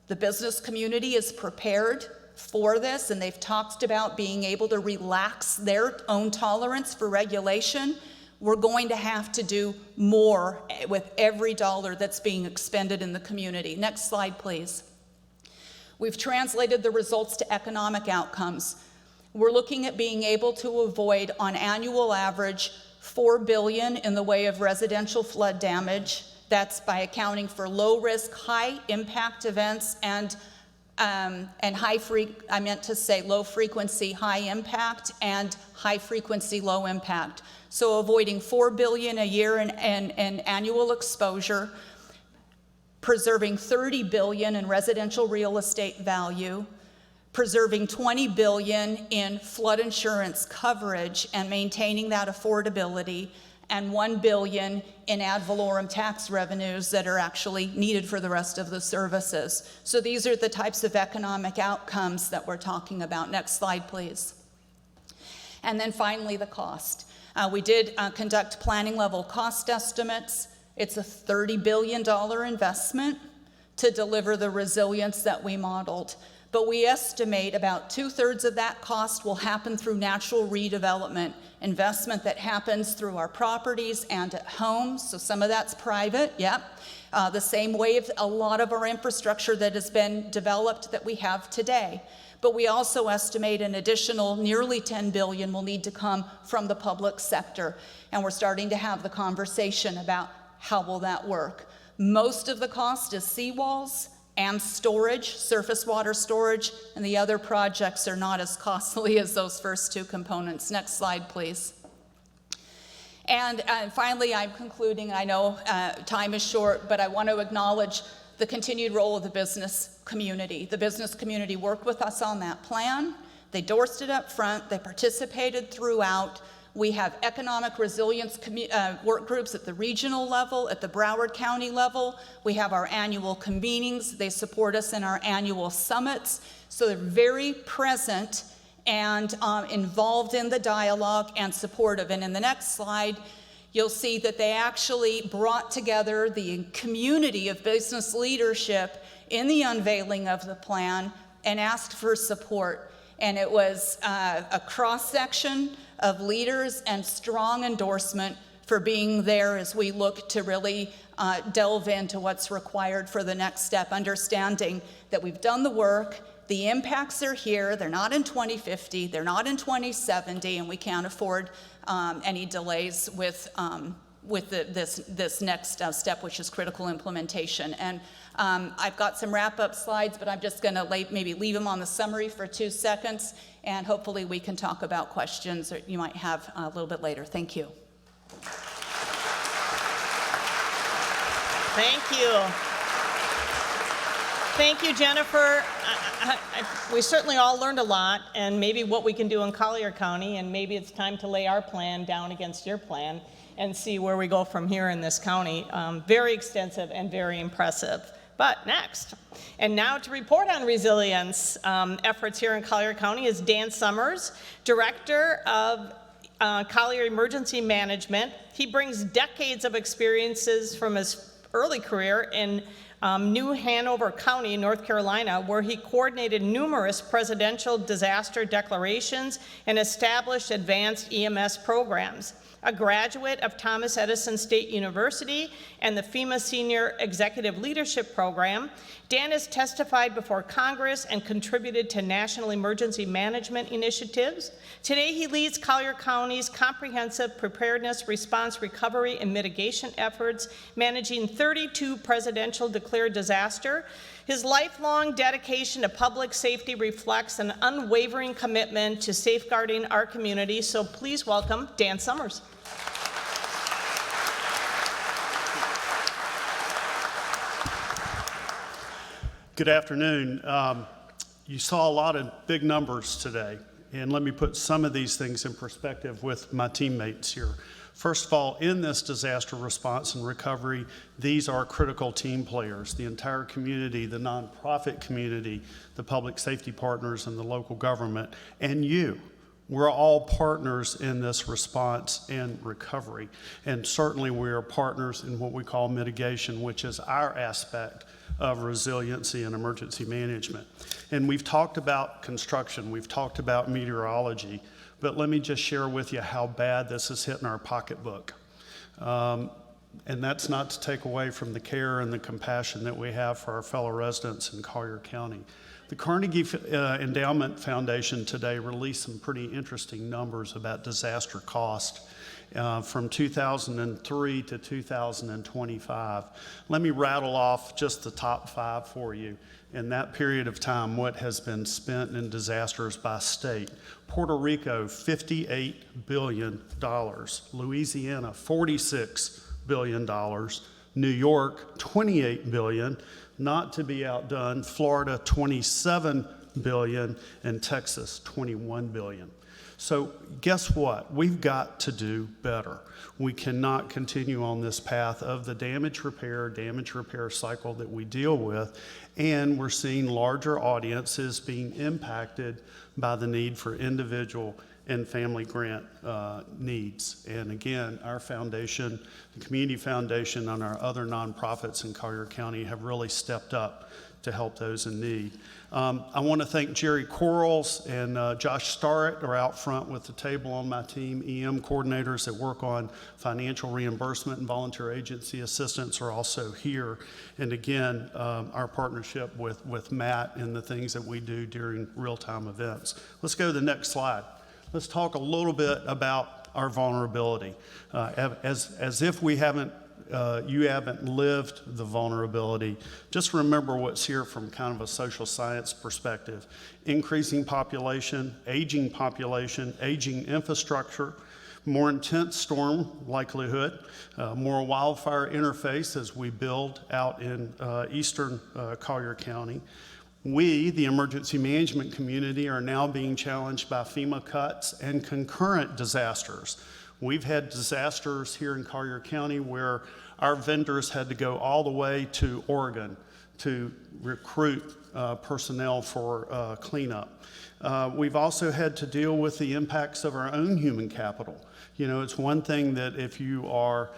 The business community is prepared for this, and they've talked about being able to relax their own tolerance for regulation. We're going to have to do more with every dollar that's being expended in the community. Next slide, please. We've translated the results to economic outcomes. We're looking at being able to avoid, on annual average, $4 billion in the way of residential flood damage. That's by accounting for low-risk, high-impact events and low-frequency, high-impact, and high-frequency, low-impact. So avoiding $4 billion a year in annual exposure, preserving $30 billion in residential real estate value, preserving $20 billion in flood insurance coverage and maintaining that affordability, and $1 billion in ad valorem tax revenues that are actually needed for the rest of the services. So these are the types of economic outcomes that we're talking about. Next slide, please. And then finally, the cost. We did conduct planning level cost estimates. It's a $30 billion investment to deliver the resilience that we modeled. But we estimate about 2/3 of that cost will happen through natural redevelopment, investment that happens through our properties and at homes. So some of that's private, yep. The same way of a lot of our infrastructure that has been developed that we have today. But we also estimate an additional nearly $10 billion will need to come from the public sector. And we're starting to have the conversation about how will that work. Most of the cost is seawalls and storage, surface water storage, and the other projects are not as costly as those first two components. Next slide, please. And finally, I'm concluding. I know time is short, but I want to acknowledge the continued role of the business community. The business community worked with us on that plan. They endorsed it up front. They participated throughout. We have economic resilience work groups at the regional level, at the Broward County level. We have our annual convenings. They support us in our annual summits. So they're very present and involved in the dialogue and supportive. And in the next slide, you'll see that they actually brought together the community of business leadership in the unveiling of the plan and asked for support. And it was a cross-section of leaders and strong endorsement for being there as we look to really delve into what's required for the next step, understanding that we've done the work, the impacts are here, they're not in 2050, they're not in 2070, and we can't afford any delays with this next step, which is critical implementation. And I've got some wrap-up slides, but I'm just going to maybe leave them on the summary for 2 seconds, and hopefully we can talk about questions that you might have a little bit later. Thank you. Thank you. Thank you, Jennifer. We certainly all learned a lot, and maybe what we can do in Collier County, and maybe it's time to lay our plan down against your plan and see where we go from here in this county. Very extensive and very impressive. But next, and now to report on resilience efforts here in Collier County is Dan Summers, Director of Collier Emergency Management. He brings decades of experiences from his early career in New Hanover County, North Carolina, where he coordinated numerous presidential disaster declarations and established advanced EMS programs. A graduate of Thomas Edison State University and the FEMA Senior Executive Leadership Program, Dan has testified before Congress and contributed to national emergency management initiatives. Today, he leads Collier County's comprehensive preparedness, response, recovery, and mitigation efforts, managing 32 presidential declared disaster. His lifelong dedication to public safety reflects an unwavering commitment to safeguarding our community. So please welcome Dan Summers. Good afternoon. You saw a lot of big numbers today, and let me put some of these things in perspective with my teammates here. First of all, in this disaster response and recovery, these are critical team players. The entire community, the nonprofit community, the public safety partners, and the local government, and you. We're all partners in this response and recovery. And certainly we are partners in what we call mitigation, which is our aspect of resiliency and emergency management. And we've talked about construction, we've talked about meteorology, but let me just share with you how bad this is hitting our pocketbook. And that's not to take away from the care and the compassion that we have for our fellow residents in Collier County. The Carnegie Endowment Foundation today released some pretty interesting numbers about disaster cost from 2003 to 2025. Let me rattle off just the top 5 for you. In that period of time, what has been spent in disasters by state. Puerto Rico, $58 billion. Louisiana, $46 billion. New York, $28 billion. Not to be outdone, Florida, $27 billion, and Texas, $21 billion. So guess what? We've got to do better. We cannot continue on this path of the damage repair cycle that we deal with, and we're seeing larger audiences being impacted by the need for individual and family grant needs. And again, our foundation, the Community Foundation, and our other nonprofits in Collier County have really stepped up to help those in need. I want to thank Jerry Quarles and Josh Starrett are out front with the table on my team. EM coordinators that work on financial reimbursement and volunteer agency assistance are also here. And again, our partnership with Matt and the things that we do during real-time events. Let's go to the next slide. Let's talk a little bit about our vulnerability. As if we haven't you haven't lived the vulnerability, just remember what's here from kind of a social science perspective. Increasing population, aging infrastructure, more intense storm likelihood, more wildfire interface as we build out in eastern Collier County. We, the emergency management community, are now being challenged by FEMA cuts and concurrent disasters. We've had disasters here in Collier County where our vendors had to go all the way to Oregon to recruit personnel for cleanup. We've also had to deal with the impacts of our own human capital. You know, it's one thing that if you are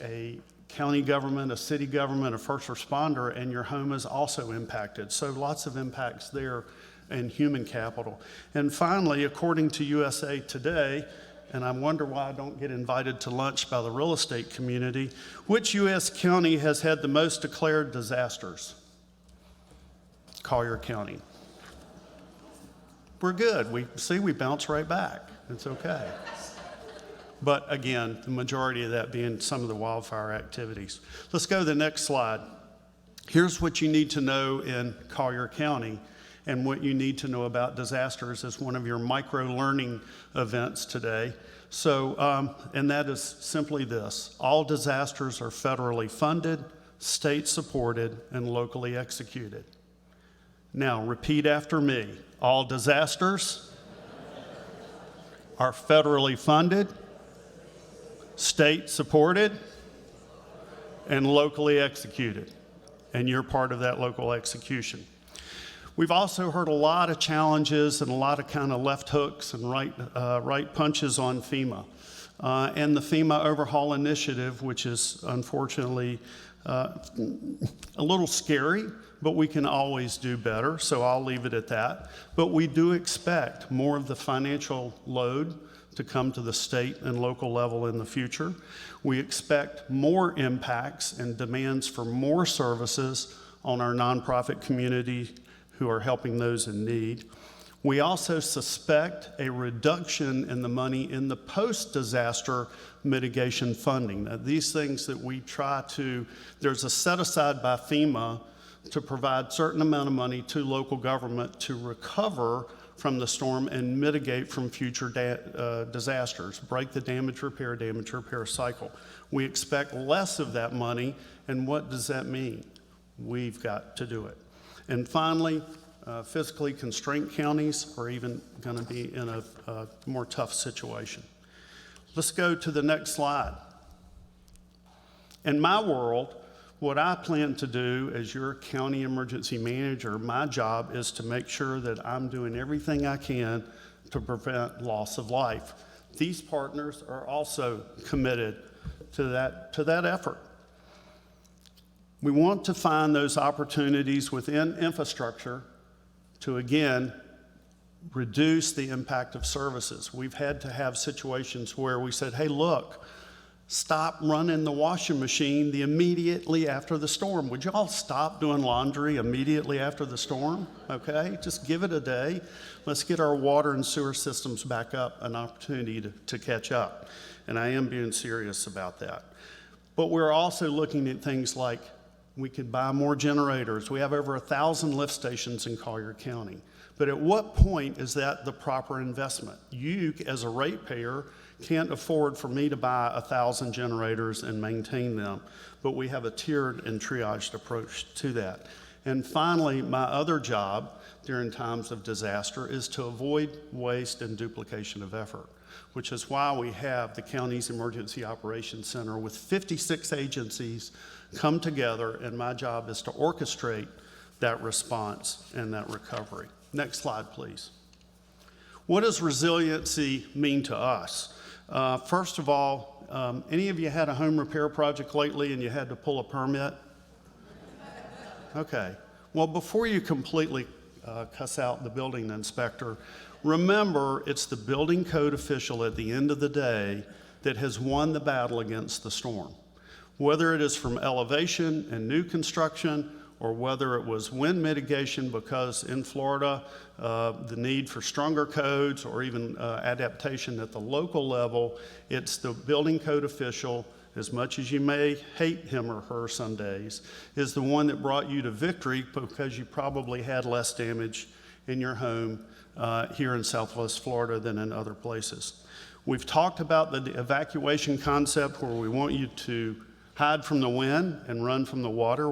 a county government, a city government, a first responder, and your home is also impacted. So lots of impacts there in human capital. And finally, according to USA Today, and I wonder why I don't get invited to lunch by the real estate community, which U.S. county has had the most declared disasters? Collier County. We're good. We bounce right back. It's okay. But again, the majority of that being some of the wildfire activities. Let's go to the next slide. Here's what you need to know in Collier County and what you need to know about disasters as one of your micro-learning events today. So, and that is simply this. All disasters are federally funded, state-supported, and locally executed. Now, repeat after me. All disasters are federally funded, state-supported, and locally executed. And you're part of that local execution. We've also heard a lot of challenges and a lot of kind of left hooks and right punches on FEMA. And the FEMA Overhaul Initiative, which is unfortunately a little scary, but we can always do better, so I'll leave it at that. But we do expect more of the financial load to come to the state and local level in the future. We expect more impacts and demands for more services on our nonprofit community who are helping those in need. We also suspect a reduction in the money in the post-disaster mitigation funding. Now, these things that we try to, there's a set aside by FEMA to provide certain amount of money to local government to recover from the storm and mitigate from future disasters, break the damage repair cycle. We expect less of that money, and what does that mean? We've got to do it. And finally, fiscally constrained counties are even going to be in a more tough situation. Let's go to the next slide. In my world, what I plan to do as your county emergency manager, my job is to make sure that I'm doing everything I can to prevent loss of life. These partners are also committed to that effort. We want to find those opportunities within infrastructure to, again, reduce the impact of services. We've had to have situations where we said, hey, look, stop running the washing machine immediately after the storm. Would you all stop doing laundry immediately after the storm? Okay, just give it a day. Let's get our water and sewer systems back up, an opportunity to catch up. And I am being serious about that. But we're also looking at things like we could buy more generators. We have over 1,000 lift stations in Collier County. But at what point is that the proper investment? You, as a ratepayer, can't afford for me to buy 1,000 generators and maintain them. But we have a tiered and triaged approach to that. And finally, my other job during times of disaster is to avoid waste and duplication of effort, which is why we have the county's Emergency Operations Center with 56 agencies come together, and my job is to orchestrate that response and that recovery. Next slide, please. What does resiliency mean to us? First of all, any of you had a home repair project lately and you had to pull a permit? Okay. Well, before you completely cuss out the building inspector, remember it's the building code official at the end of the day that has won the battle against the storm. Whether it is from elevation and new construction, or whether it was wind mitigation, because in Florida, the need for stronger codes or even adaptation at the local level, it's the building code official, as much as you may hate him or her some days, is the one that brought you to victory because you probably had less damage in your home here in Southwest Florida than in other places. We've talked about the evacuation concept where we want you to hide from the wind and run from the water.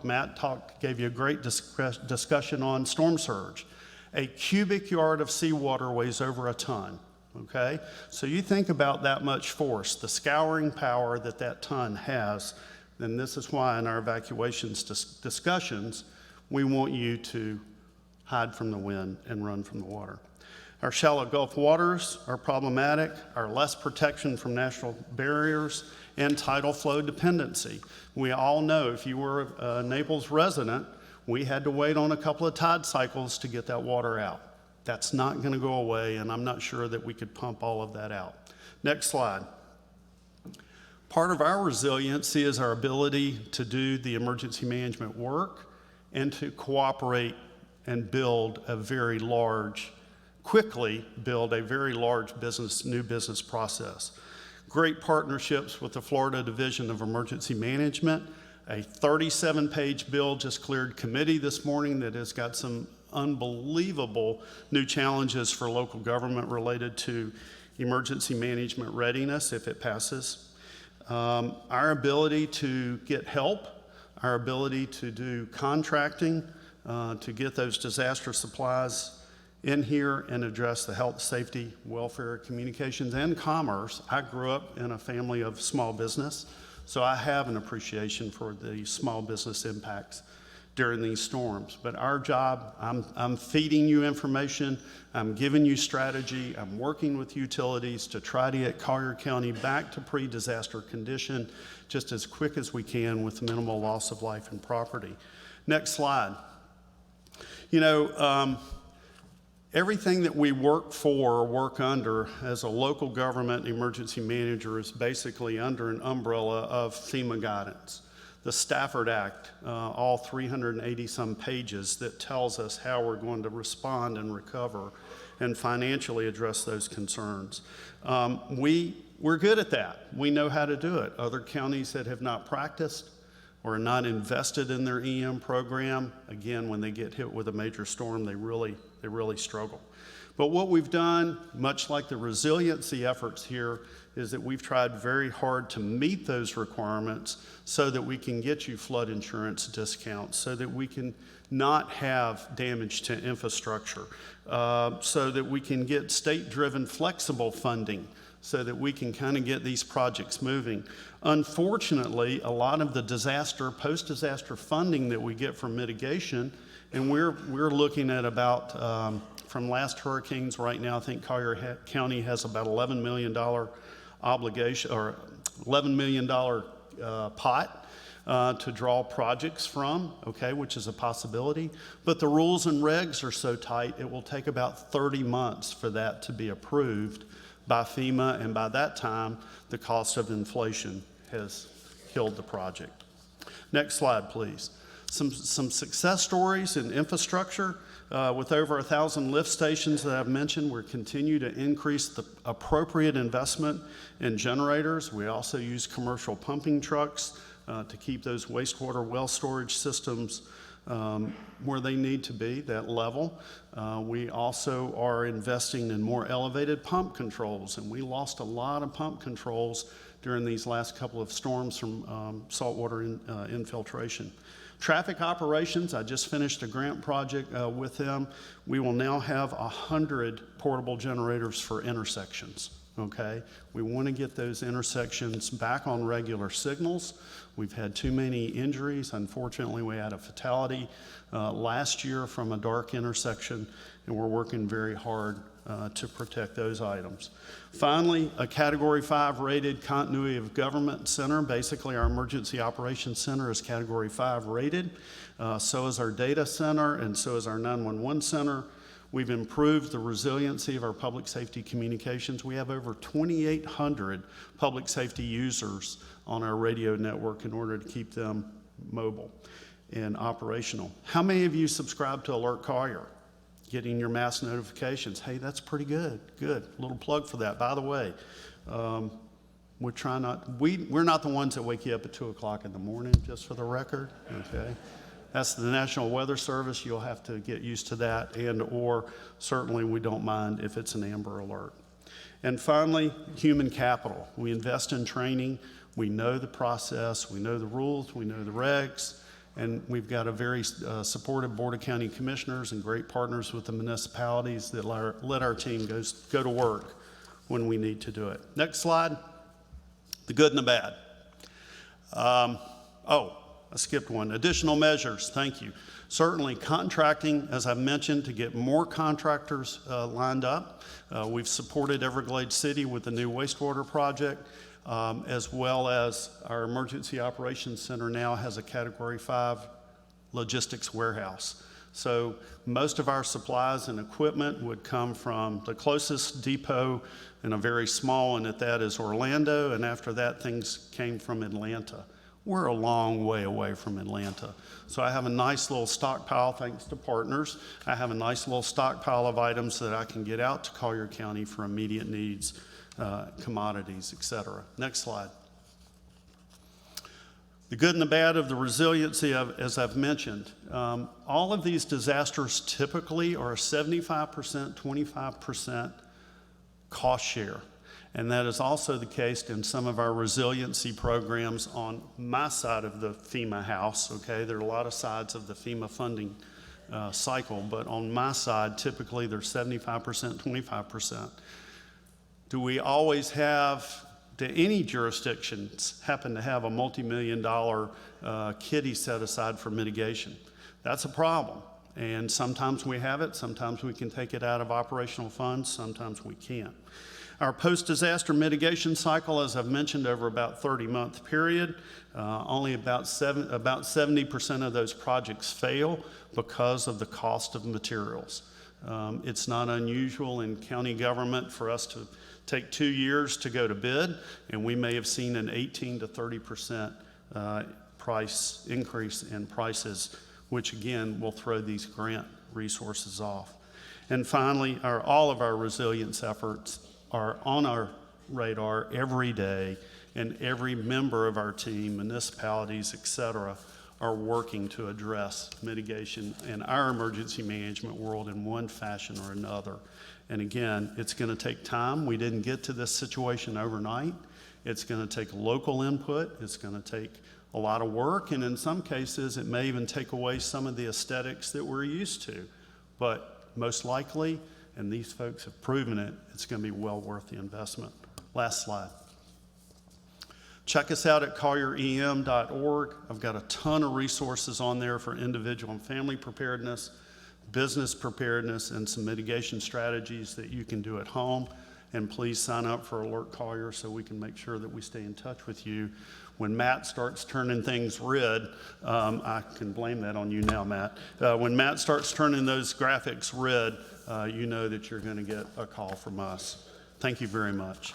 Matt gave you a great discussion on storm surge. A cubic yard of seawater weighs over a ton, okay? So you think about that much force, the scouring power that that ton has, then this is why in our evacuations discussions, we want you to hide from the wind and run from the water. Our shallow Gulf waters are problematic, our less protection from natural barriers, and tidal flow dependency. We all know if you were a Naples resident, we had to wait on a couple of tide cycles to get that water out. That's not going to go away, and I'm not sure that we could pump all of that out. Next slide. Part of our resiliency is our ability to do the emergency management work and to cooperate and quickly build a very large new business process. Great partnerships with the Florida Division of Emergency Management. A 37-page bill just cleared committee this morning that has got some unbelievable new challenges for local government related to emergency management readiness if it passes. Our ability to get help, our ability to do contracting, to get those disaster supplies in here and address the health, safety, welfare, communications, and commerce. I grew up in a family of small business, so I have an appreciation for the small business impacts during these storms. But our job, I'm feeding you information, I'm giving you strategy, I'm working with utilities to try to get Collier County back to pre-disaster condition just as quick as we can with minimal loss of life and property. Next slide. Everything that we work for or work under as a local government emergency manager is basically under an umbrella of FEMA guidance. The Stafford Act, all 380 some pages that tells us how we're going to respond and recover and financially address those concerns. We're good at that. We know how to do it. Other counties that have not practiced or are not invested in their EM program, again, when they get hit with a major storm, they really struggle. But what we've done, much like the resiliency efforts here, is that we've tried very hard to meet those requirements so that we can get you flood insurance discounts, so that we can not have damage to infrastructure, so that we can get state-driven flexible funding, so that we can kind of get these projects moving. Unfortunately, a lot of the post-disaster funding that we get from mitigation, and we're looking at about, from last hurricanes right now, I think Collier County has about $11 million obligation, or $11 million pot to draw projects from, okay, which is a possibility. But the rules and regs are so tight, it will take about 30 months for that to be approved by FEMA, and by that time, the cost of inflation has killed the project. Next slide, please. Some success stories in infrastructure. With over 1,000 lift stations that I've mentioned, we're continue to increase the appropriate investment in generators. We also use commercial pumping trucks to keep those wastewater well storage systems where they need to be, that level. We also are investing in more elevated pump controls, and we lost a lot of pump controls during these last couple of storms from saltwater infiltration. Traffic operations, I just finished a grant project with them. We will now have 100 portable generators for intersections, okay? We want to get those intersections back on regular signals. We've had too many injuries. Unfortunately, we had a fatality last year from a dark intersection, and we're working very hard to protect those items. Finally, a Category 5 rated continuity of government center. Basically, our emergency operations center is Category 5 rated. So is our data center, and so is our 911 center. We've improved the resiliency of our public safety communications. We have over 2,800 public safety users on our radio network in order to keep them mobile and operational. How many of you subscribe to Alert Collier? Getting your mass notifications. Hey, that's pretty good. Good. A little plug for that. By the way, we're not the ones that wake you up at 2 o'clock in the morning, just for the record. Okay. That's the National Weather Service. You'll have to get used to that, and or certainly we don't mind if it's an Amber Alert. And finally, human capital. We invest in training. We know the process. We know the rules. We know the regs. And we've got a very supportive Board of County Commissioners and great partners with the municipalities that let our team go to work when we need to do it. Next slide. The good and the bad. I skipped one. Additional measures, thank you. Certainly contracting, as I mentioned, to get more contractors lined up. We've supported Everglades City with the new wastewater project. As well as our Emergency Operations Center now has a Category 5 logistics warehouse. So most of our supplies and equipment would come from the closest depot, and a very small one at that is Orlando, and after that things came from Atlanta. We're a long way away from Atlanta. So I have a nice little stockpile, thanks to partners. I have a nice little stockpile of items that I can get out to Collier County for immediate needs. Commodities, et cetera. Next slide. The good and the bad of the resiliency, as I've mentioned. All of these disasters typically are a 75%, 25% cost share. And that is also the case in some of our resiliency programs on my side of the FEMA house, okay? There are a lot of sides of the FEMA funding cycle, but on my side, typically they're 75%, 25%. Do we always have, do any jurisdictions happen to have a multi-million-dollar kitty set aside for mitigation? That's a problem. And sometimes we have it, sometimes we can take it out of operational funds, sometimes we can't. Our post-disaster mitigation cycle, as I've mentioned, over about 30-month period, only about 70% of those projects fail because of the cost of materials. It's not unusual in county government for us to take 2 years to go to bid, and we may have seen an 18 to 30% price increase in prices, which again will throw these grant resources off. And finally, all of our resilience efforts are on our radar every day, and every member of our team, municipalities, et cetera, are working to address mitigation in our emergency management world in one fashion or another. And again, it's going to take time. We didn't get to this situation overnight. It's going to take local input. It's going to take a lot of work. And in some cases, it may even take away some of the aesthetics that we're used to. But most likely, and these folks have proven it, it's going to be well worth the investment. Last slide. Check us out at collierem.org. I've got a ton of resources on there for individual and family preparedness, business preparedness, and some mitigation strategies that you can do at home. And please sign up for Alert Collier so we can make sure that we stay in touch with you. When Matt starts turning things red, I can blame that on you now, Matt. When Matt starts turning those graphics red, you know that you're going to get a call from us. Thank you very much.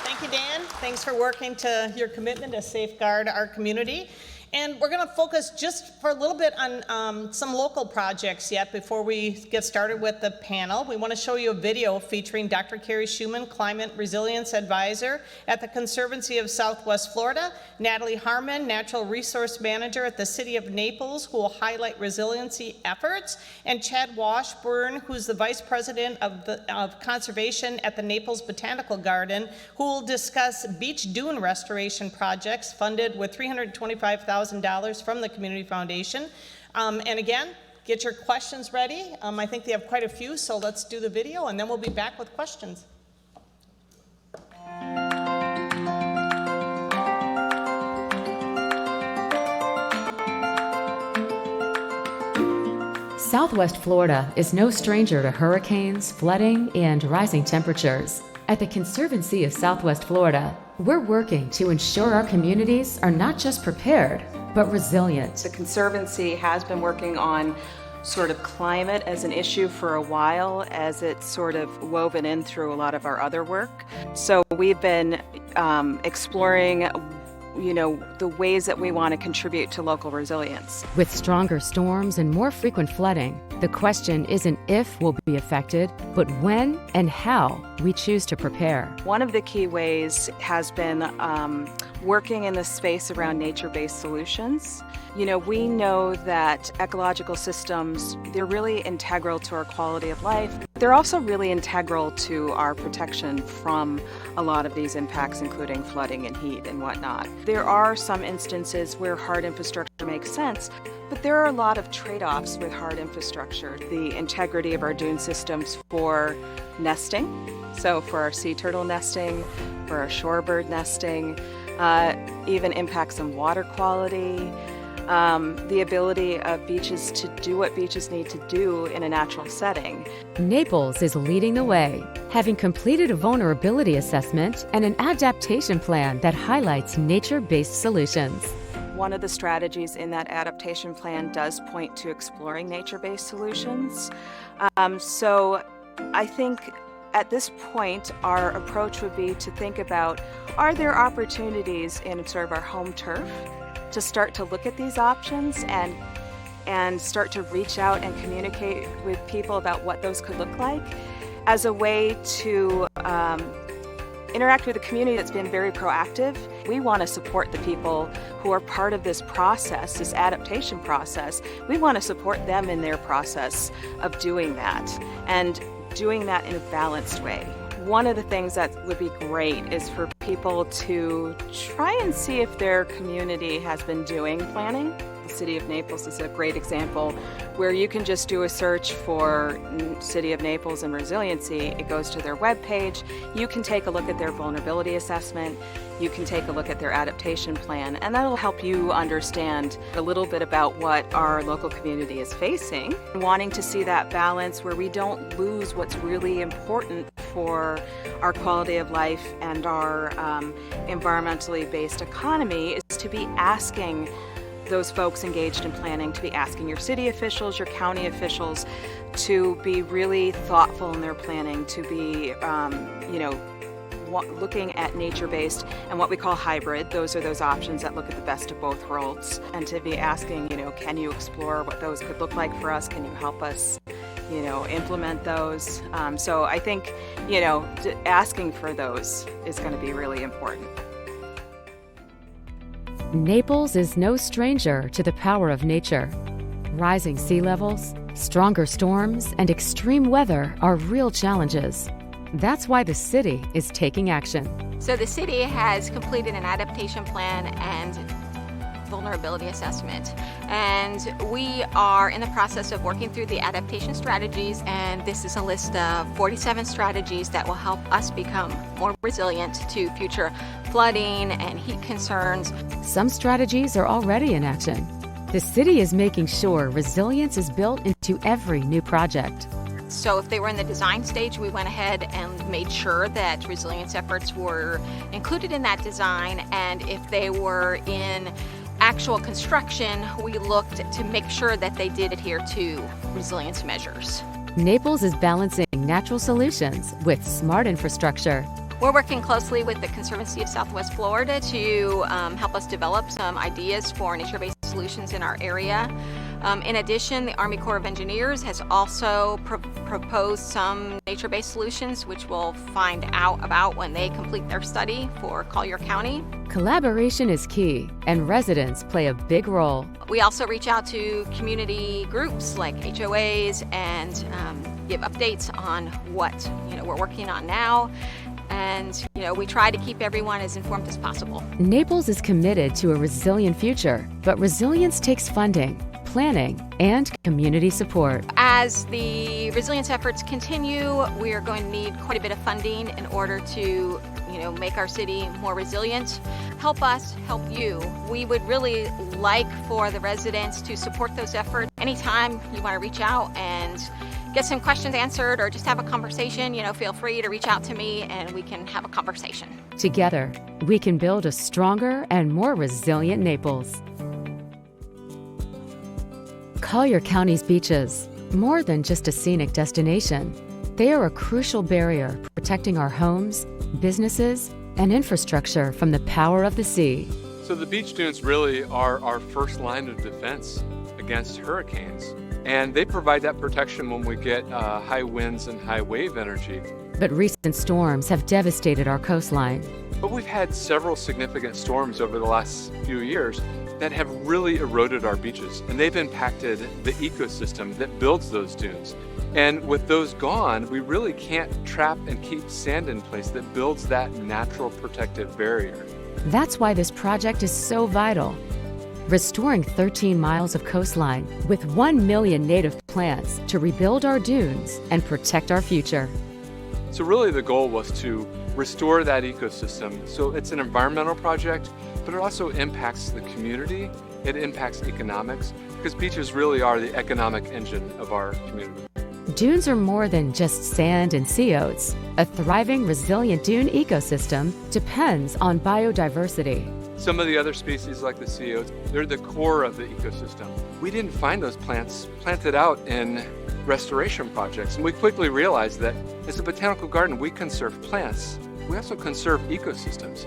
Thank you, Dan. Thanks for working to your commitment to safeguard our community. And we're going to focus just for a little bit on some local projects yet before we get started with the panel. We want to show you a video featuring Dr. Carrie Schumann, Climate Resilience Advisor at the Conservancy of Southwest Florida, Natalie Harmon, Natural Resource Manager at the City of Naples, who will highlight resiliency efforts, and Chad Washburn, who's the Vice President of Conservation at the Naples Botanical Garden, who will discuss beach dune restoration projects funded with $325,000 from the Community Foundation. And again, get your questions ready. I think they have quite a few, so let's do the video and then we'll be back with questions. Southwest Florida is no stranger to hurricanes, flooding, and rising temperatures. At the Conservancy of Southwest Florida, we're working to ensure our communities are not just prepared, but resilient. The Conservancy has been working on sort of climate as an issue for a while, as it's sort of woven in through a lot of our other work. So we've been exploring the ways that we want to contribute to local resilience. With stronger storms and more frequent flooding, the question isn't if we'll be affected, but when and how we choose to prepare. One of the key ways has been working in the space around nature-based solutions. We know that ecological systems, they're really integral to our quality of life. They're also really integral to our protection from a lot of these impacts, including flooding and heat and whatnot. There are some instances where hard infrastructure makes sense, but there are a lot of trade-offs with hard infrastructure. The integrity of our dune systems for nesting, so for our sea turtle nesting, for our shorebird nesting, even impacts on water quality, the ability of beaches to do what beaches need to do in a natural setting. Naples is leading the way, having completed a vulnerability assessment and an adaptation plan that highlights nature-based solutions. One of the strategies in that adaptation plan does point to exploring nature-based solutions. So I think at this point, our approach would be to think about, are there opportunities in sort of our home turf to start to look at these options and start to reach out and communicate with people about what those could look like as a way to interact with a community that's been very proactive. We want to support the people who are part of this process, this adaptation process. We want to support them in their process of doing that and doing that in a balanced way. One of the things that would be great is for people to try and see if their community has been doing planning. The City of Naples is a great example where you can just do a search for City of Naples and resiliency. It goes to their webpage. You can take a look at their vulnerability assessment. You can take a look at their adaptation plan, and that'll help you understand a little bit about what our local community is facing. Wanting to see that balance where we don't lose what's really important for our quality of life and our environmentally based economy is to be asking those folks engaged in planning, to be asking your city officials, your county officials, to be really thoughtful in their planning, to be, looking at nature-based and what we call hybrid. Those are those options that look at the best of both worlds, and to be asking, can you explore what those could look like for us? Can you help us, implement those? So I think, asking for those is going to be really important. Naples is no stranger to the power of nature. Rising sea levels, stronger storms, and extreme weather are real challenges. That's why the city is taking action. So the city has completed an adaptation plan and vulnerability assessment. And we are in the process of working through the adaptation strategies, and this is a list of 47 strategies that will help us become more resilient to future flooding and heat concerns. Some strategies are already in action. The city is making sure resilience is built into every new project. So if they were in the design stage, we went ahead and made sure that resilience efforts were included in that design. And if they were in actual construction, we looked to make sure that they did adhere to resilience measures. Naples is balancing natural solutions with smart infrastructure. We're working closely with the Conservancy of Southwest Florida to help us develop some ideas for nature-based solutions in our area. In addition, the Army Corps of Engineers has also proposed some nature-based solutions, which we'll find out about when they complete their study for Collier County. Collaboration is key, and residents play a big role. We also reach out to community groups like HOAs and give updates on what we're working on now. And we try to keep everyone as informed as possible. Naples is committed to a resilient future, but resilience takes funding, planning, and community support. As the resilience efforts continue, we are going to need quite a bit of funding in order to make our city more resilient. Help us help you. We would really like for the residents to support those efforts. Anytime you want to reach out and get some questions answered or just have a conversation, feel free to reach out to me and we can have a conversation. Together, we can build a stronger and more resilient Naples. Collier County's beaches, more than just a scenic destination, they are a crucial barrier protecting our homes, businesses, and infrastructure from the power of the sea. So the beach dunes really are our first line of defense against hurricanes. And they provide that protection when we get high winds and high wave energy. But recent storms have devastated our coastline. But we've had several significant storms over the last few years that have really eroded our beaches, and they've impacted the ecosystem that builds those dunes. And with those gone, we really can't trap and keep sand in place that builds that natural protective barrier. That's why this project is so vital. Restoring 13 miles of coastline with 1 million native plants to rebuild our dunes and protect our future. So really the goal was to restore that ecosystem. So it's an environmental project, but it also impacts the community. It impacts economics, because beaches really are the economic engine of our community. Dunes are more than just sand and sea oats. A thriving, resilient dune ecosystem depends on biodiversity. Some of the other species like the sea oats, they're the core of the ecosystem. We didn't find those plants planted out in restoration projects, and we quickly realized that as a botanical garden, we conserve plants. We also conserve ecosystems.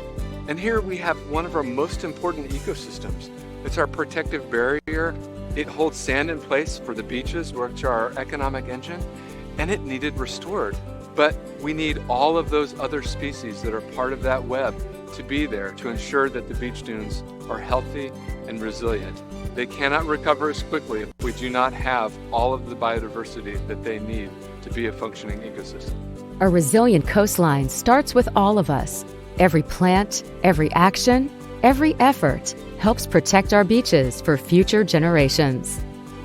And here we have one of our most important ecosystems. It's our protective barrier. It holds sand in place for the beaches, which are our economic engine, and it needed restored. But we need all of those other species that are part of that web to be there to ensure that the beach dunes are healthy and resilient. They cannot recover as quickly if we do not have all of the biodiversity that they need to be a functioning ecosystem. A resilient coastline starts with all of us. Every plant, every action, every effort helps protect our beaches for future generations.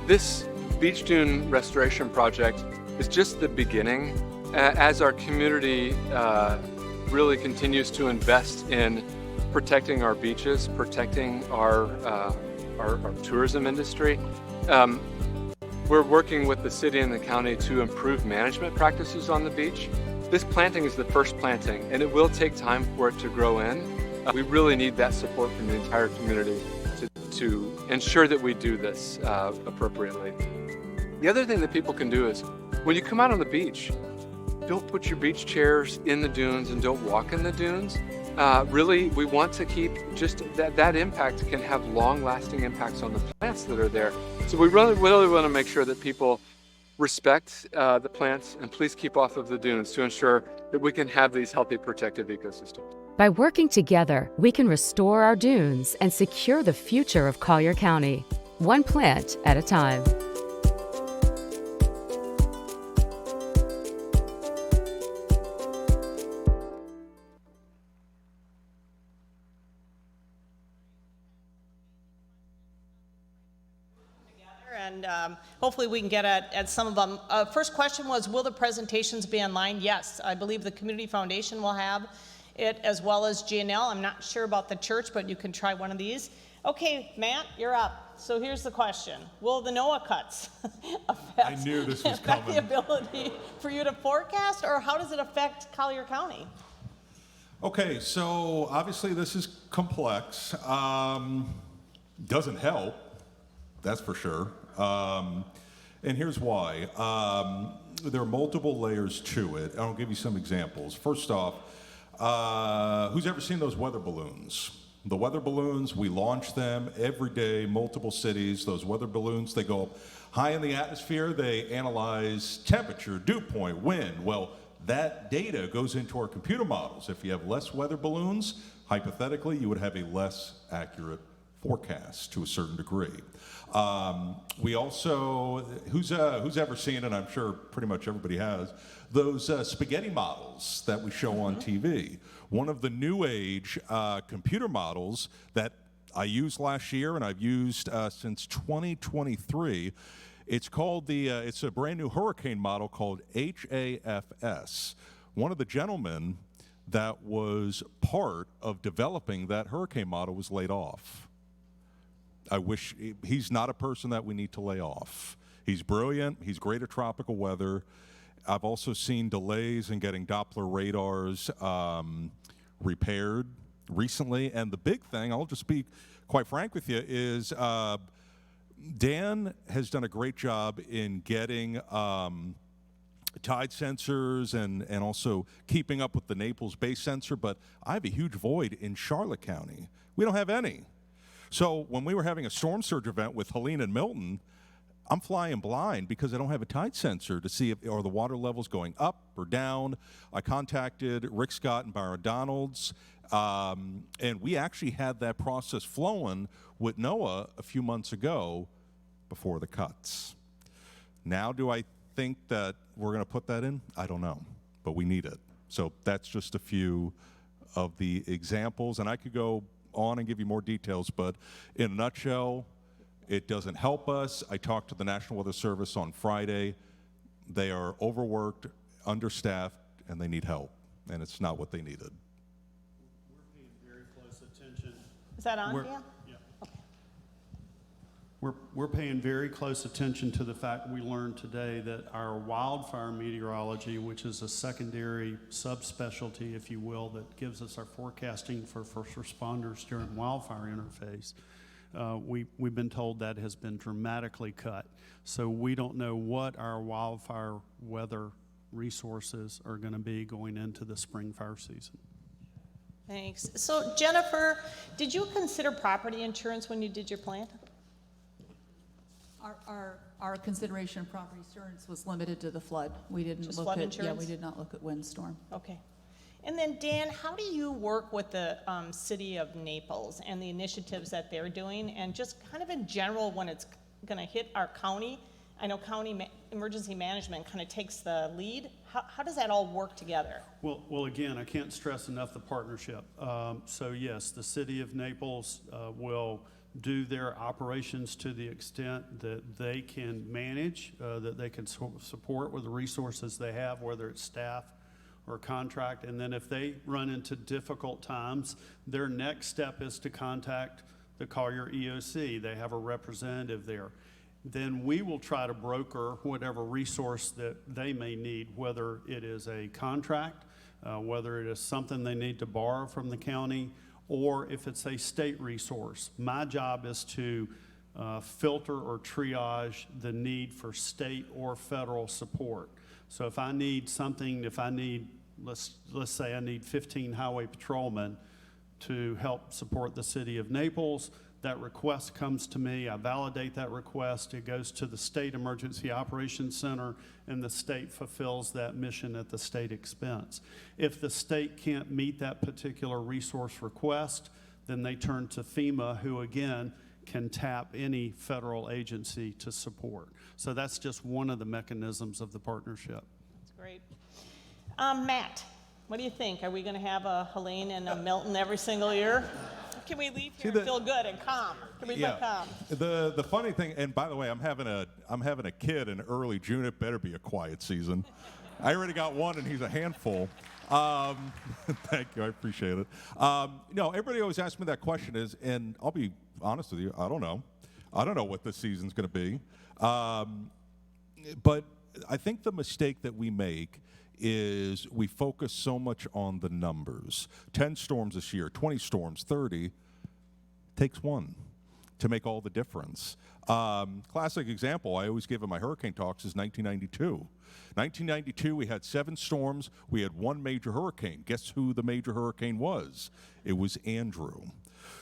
This beach dune restoration project is just the beginning. As our community really continues to invest in protecting our beaches, protecting our tourism industry, we're working with the city and the county to improve management practices on the beach. This planting is the first planting, and it will take time for it to grow in. We really need that support from the entire community to ensure that we do this appropriately. The other thing that people can do is, when you come out on the beach, don't put your beach chairs in the dunes and don't walk in the dunes. Really, we want to keep just that impact can have long-lasting impacts on the plants that are there. So we really want to make sure that people respect the plants and please keep off of the dunes to ensure that we can have these healthy, protective ecosystems. By working together, we can restore our dunes and secure the future of Collier County, one plant at a time. And hopefully we can get at some of them. First question was, will the presentations be online? Yes, I believe the Community Foundation will have it, as well as GNL. I'm not sure about the church, but you can try one of these. Okay, Matt, you're up. So here's the question. Will the NOAA cuts affect the ability for you to forecast, or how does it affect Collier County? Okay, so obviously this is complex. Doesn't help, that's for sure. And here's why. There are multiple layers to it. I'll give you some examples. First off, Who's ever seen those weather balloons? The weather balloons, we launch them every day, multiple cities. Those weather balloons, they go up high in the atmosphere. They analyze temperature, dew point, wind. Well, that data goes into our computer models. If you have less weather balloons, hypothetically, you would have a less accurate forecast to a certain degree. We also, who's ever seen, and I'm sure pretty much everybody has, those spaghetti models that we show on TV. One of the new age computer models that I used last year and I've used since 2023, it's called it's a brand new hurricane model called HAFS. One of the gentlemen that was part of developing that hurricane model was laid off. I wish, he's not a person that we need to lay off. He's brilliant, he's great at tropical weather. I've also seen delays in getting Doppler radars repaired recently. And the big thing, I'll just be quite frank with you, is Dan has done a great job in getting tide sensors and also keeping up with the Naples base sensor, but I have a huge void in Charlotte County. We don't have any. So when we were having a storm surge event with Helene and Milton, I'm flying blind because I don't have a tide sensor to see if are the water levels going up or down. I contacted Rick Scott and Byron Donalds, and we actually had that process flowing with NOAA a few months ago before the cuts. Now, do I think that we're going to put that in? I don't know, but we need it. So that's just a few of the examples, and I could go on and give you more details, but in a nutshell, it doesn't help us. I talked to the National Weather Service on Friday. They are overworked, understaffed, and they need help, and it's not what they needed. We're paying very close attention. Is that on, We're- Dan? Yeah. We're paying very close attention to the fact we learned today that our wildfire meteorology, which is a secondary subspecialty, if you will, that gives us our forecasting for first responders during wildfire interface, we've been told that has been dramatically cut. So we don't know what our wildfire weather resources are going to be going into the spring fire season. Thanks. So Jennifer, did you consider property insurance when you did your plan? Our consideration of property insurance was limited to the flood. We didn't Just look flood at, insurance? yeah, we did not look at windstorm. Okay. And then Dan, how do you work with the city of Naples and the initiatives that they're doing? And just kind of in general, when it's gonna hit our county, I know county emergency management kind of takes the lead. How does that all work together? Well, again, I can't stress enough the partnership. So yes, the city of Naples will do their operations to the extent that they can manage, that they can support with the resources they have, whether it's staff or contract. And then if they run into difficult times, their next step is to contact the Collier EOC. They have a representative there. Then we will try to broker whatever resource that they may need, whether it is a contract, whether it is something they need to borrow from the county, or if it's a state resource. My job is to filter or triage the need for state or federal support. So if I need something, let's say I need 15 highway patrolmen to help support the city of Naples, that request comes to me, I validate that request, it goes to the State Emergency Operations Center, and the state fulfills that mission at the state expense. If the state can't meet that particular resource request, then they turn to FEMA, who again can tap any federal agency to support. So that's just one of the mechanisms of the partnership. That's great. Matt, what do you think? Are we gonna have a Helene and a Milton every single year? Can we leave here and feel good and calm? Can we feel calm? The funny thing, and by the way, I'm having a kid in early June. It better be a quiet season. I already got one, and he's a handful. Thank you, I appreciate it. Everybody always asks me that question, and I'll be honest with you, I don't know. I don't know what this season's going to be. But I think the mistake that we make is we focus so much on the numbers. 10 storms this year, 20 storms, 30, takes one. to make all the difference. Classic example I always give in my hurricane talks is 1992. 1992, we had 7 storms. We had 1 major hurricane. Guess who the major hurricane was? It was Andrew.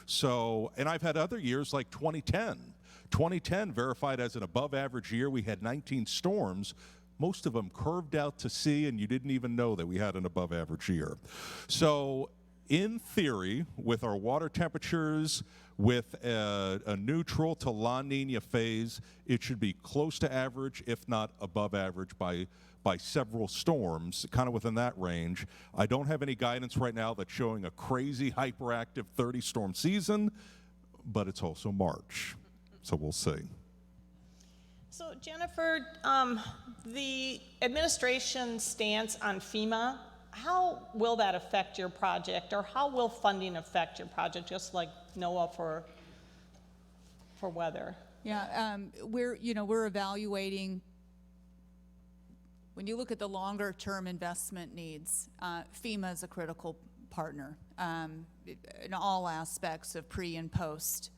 So, and I've had other years like 2010. 2010 verified as an above average year. We had 19 storms, most of them curved out to sea, and you didn't even know that we had an above average year. So in theory, with our water temperatures, with a neutral to La Nina phase, it should be close to average, if not above average by several storms, kind of within that range. I don't have any guidance right now that's showing a crazy hyperactive 30 storm season, but it's also March, so we'll see. So Jennifer, the administration stance on FEMA, how will that affect your project, or how will funding affect your project, just like NOAA for weather? Yeah, we're evaluating, when you look at the longer term investment needs, FEMA is a critical partner in all aspects of pre and post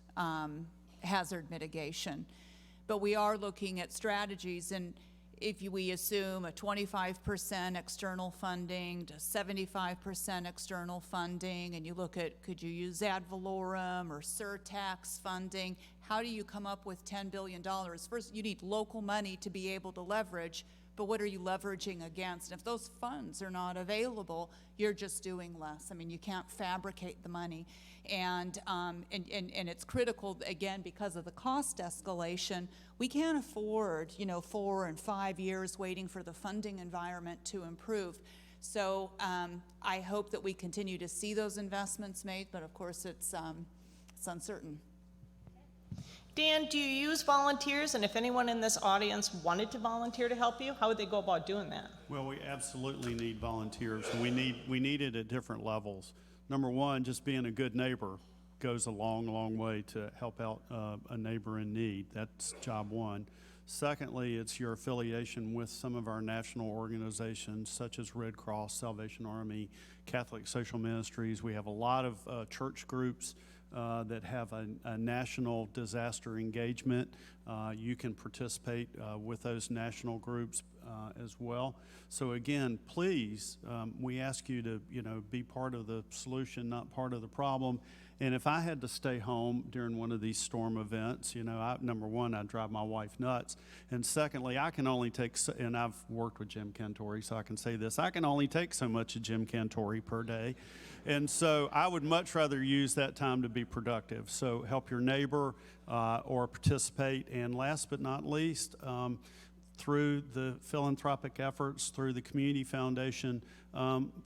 hazard mitigation. But we are looking at strategies, and if we assume a 25% external funding to 75% external funding, and you look at, could you use ad valorem or surtax funding, how do you come up with $10 billion? First, you need local money to be able to leverage, but what are you leveraging against? And if those funds are not available, you're just doing less. I mean, you can't fabricate the money. And it's critical, again, because of the cost escalation. We can't afford, 4 and 5 years waiting for the funding environment to improve. So I hope that we continue to see those investments made, but of course it's uncertain. Dan, do you use volunteers? And if anyone in this audience wanted to volunteer to help you, how would they go about doing that? Well, we absolutely need volunteers, and we need it at different levels. Number one, just being a good neighbor goes a long, long way to help out a neighbor in need. That's job one. Secondly, it's your affiliation with some of our national organizations, such as Red Cross, Salvation Army, Catholic Social Ministries. We have a lot of church groups that have a national disaster engagement. You can participate with those national groups as well. So again, please, we ask you to, be part of the solution, not part of the problem. And if I had to stay home during one of these storm events, number one, I'd drive my wife nuts. And secondly, I can only take, and I've worked with Jim Cantore, so I can say this, I can only take so much of Jim Cantore per day. And so I would much rather use that time to be productive. So help your neighbor or participate. And last but not least, through the philanthropic efforts, through the Community Foundation,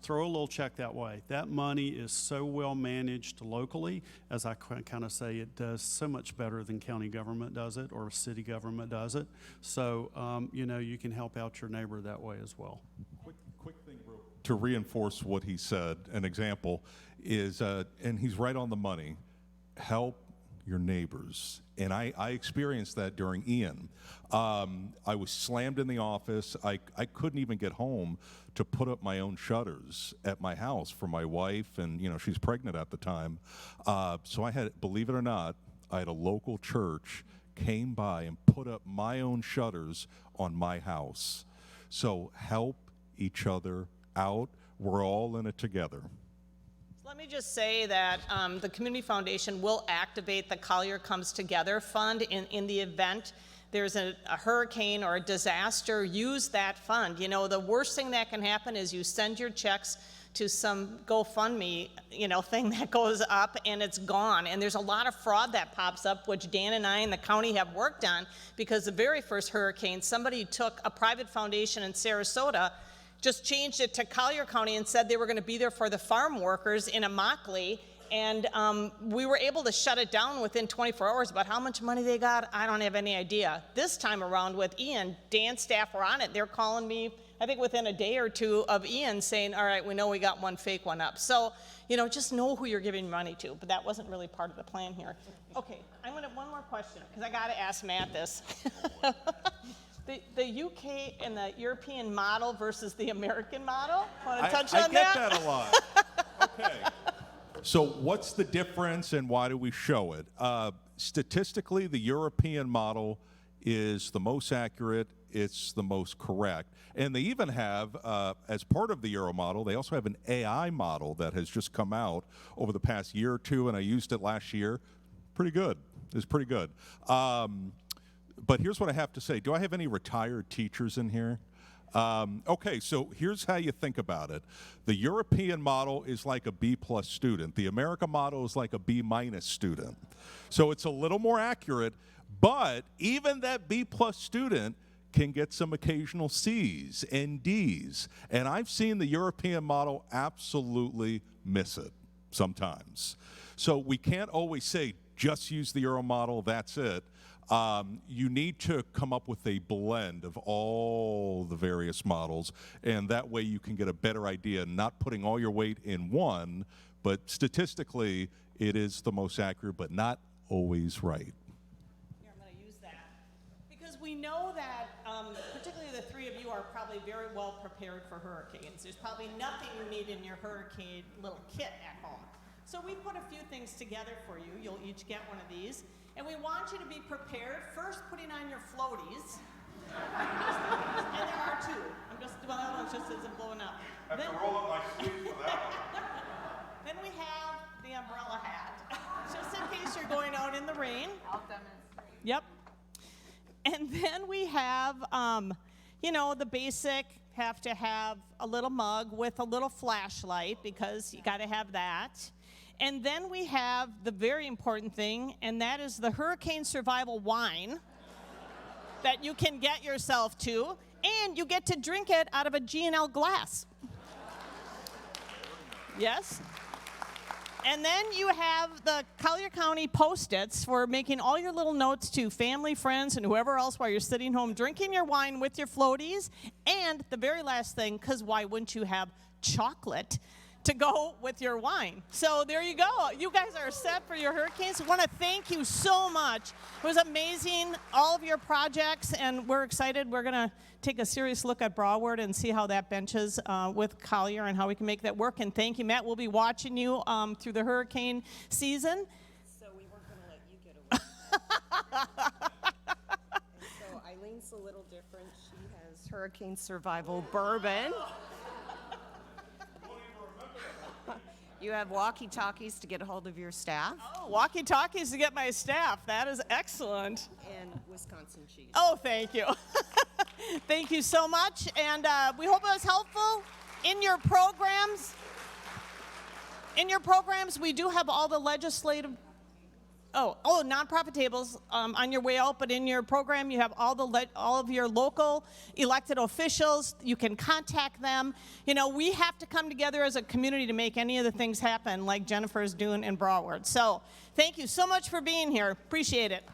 throw a little check that way. That money is so well managed locally, as I kind of say, it does so much better than county government does it or city government does it. So, you can help out your neighbor that way as well. Quick thing, bro. To reinforce what he said, an example is, and he's right on the money, help your neighbors. And I experienced that during Ian. I was slammed in the office. I couldn't even get home to put up my own shutters at my house for my wife, and she's pregnant at the time. So I had, believe it or not, I had a local church came by and put up my own shutters on my house. So help each other out. We're all in it together. Let me just say that the Community Foundation will activate the Collier Comes Together Fund in the event there's a hurricane or a disaster. Use that fund. The worst thing that can happen is you send your checks to some GoFundMe, thing that goes up and it's gone. And there's a lot of fraud that pops up, which Dan and I and the county have worked on, because the very first hurricane, somebody took a private foundation in Sarasota, just changed it to Collier County and said they were going to be there for the farm workers in Immokalee, and we were able to shut it down within 24 hours. But how much money they got, I don't have any idea. This time around with Ian, Dan's staff were on it. They're calling me, I think within a day or two of Ian, saying, all right, we know we got one fake one up. So, just know who you're giving money to, but that wasn't really part of the plan here. Okay, one more question, because I got to ask Matt this. The UK and the European model versus the American model? Want to touch on that? I get that a lot. Okay. So what's the difference and why do we show it? Statistically, the European model is the most accurate, it's the most correct. And they even have, as part of the Euro model, they also have an AI model that has just come out over the past year or two, and I used it last year. Pretty good. It's pretty good. But here's what I have to say. Do I have any retired teachers in here? Okay, so here's how you think about it. The European model is like a B+ student. The American model is like a B- student. So it's a little more accurate, but even that B+ student can get some occasional C's and D's. And I've seen the European model absolutely miss it sometimes. So we can't always say, just use the Euro model, that's it. You need to come up with a blend of all the various models, and that way you can get a better idea, not putting all your weight in one, but statistically it is the most accurate, but not always right. Here, I'm going to use that. Because we know that, particularly the three of you are probably very well prepared for hurricanes. There's probably nothing you need in your hurricane little kit at home. So we put a few things together for you. You'll each get one of these. And we want you to be prepared, first putting on your floaties. And there are two. Well, that one just isn't blowing up. I have to roll up my sleeves for that one. Then we have the umbrella hat, just in case you're going out in the rain. I'll demonstrate. Yep. And then we have, you know, the basic, have to have a little mug with a little flashlight because you got to have that. And then we have the very important thing, and that is the hurricane survival wine that you can get yourself to, and you get to drink it out of a G&L glass. Yes? And then you have the Collier County Post-its for making all your little notes to family, friends, and whoever else while you're sitting home drinking your wine with your floaties. And the very last thing, because why wouldn't you have chocolate to go with your wine? So there you go. You guys are set for your hurricanes. I want to thank you so much. It was amazing, all of your projects, and we're excited. We're going to take a serious look at Broward and see how that benches with Collier and how we can make that work. And thank you, Matt. We'll be watching you through the hurricane season. So we weren't going to let you get away. So Eileen's a little different. She has hurricane survival bourbon. You have walkie-talkies to get a hold of your staff. Oh, walkie-talkies to get my staff. That is excellent. And Wisconsin cheese. Oh, thank you. Thank you so much. And we hope it was helpful in your programs. In your programs, we do have all the legislative, nonprofit tables on your way out, but in your program, you have all of your local elected officials. You can contact them. You know, we have to come together as a community to make any of the things happen like Jennifer's doing in Broward. So thank you so much for being here. Appreciate it.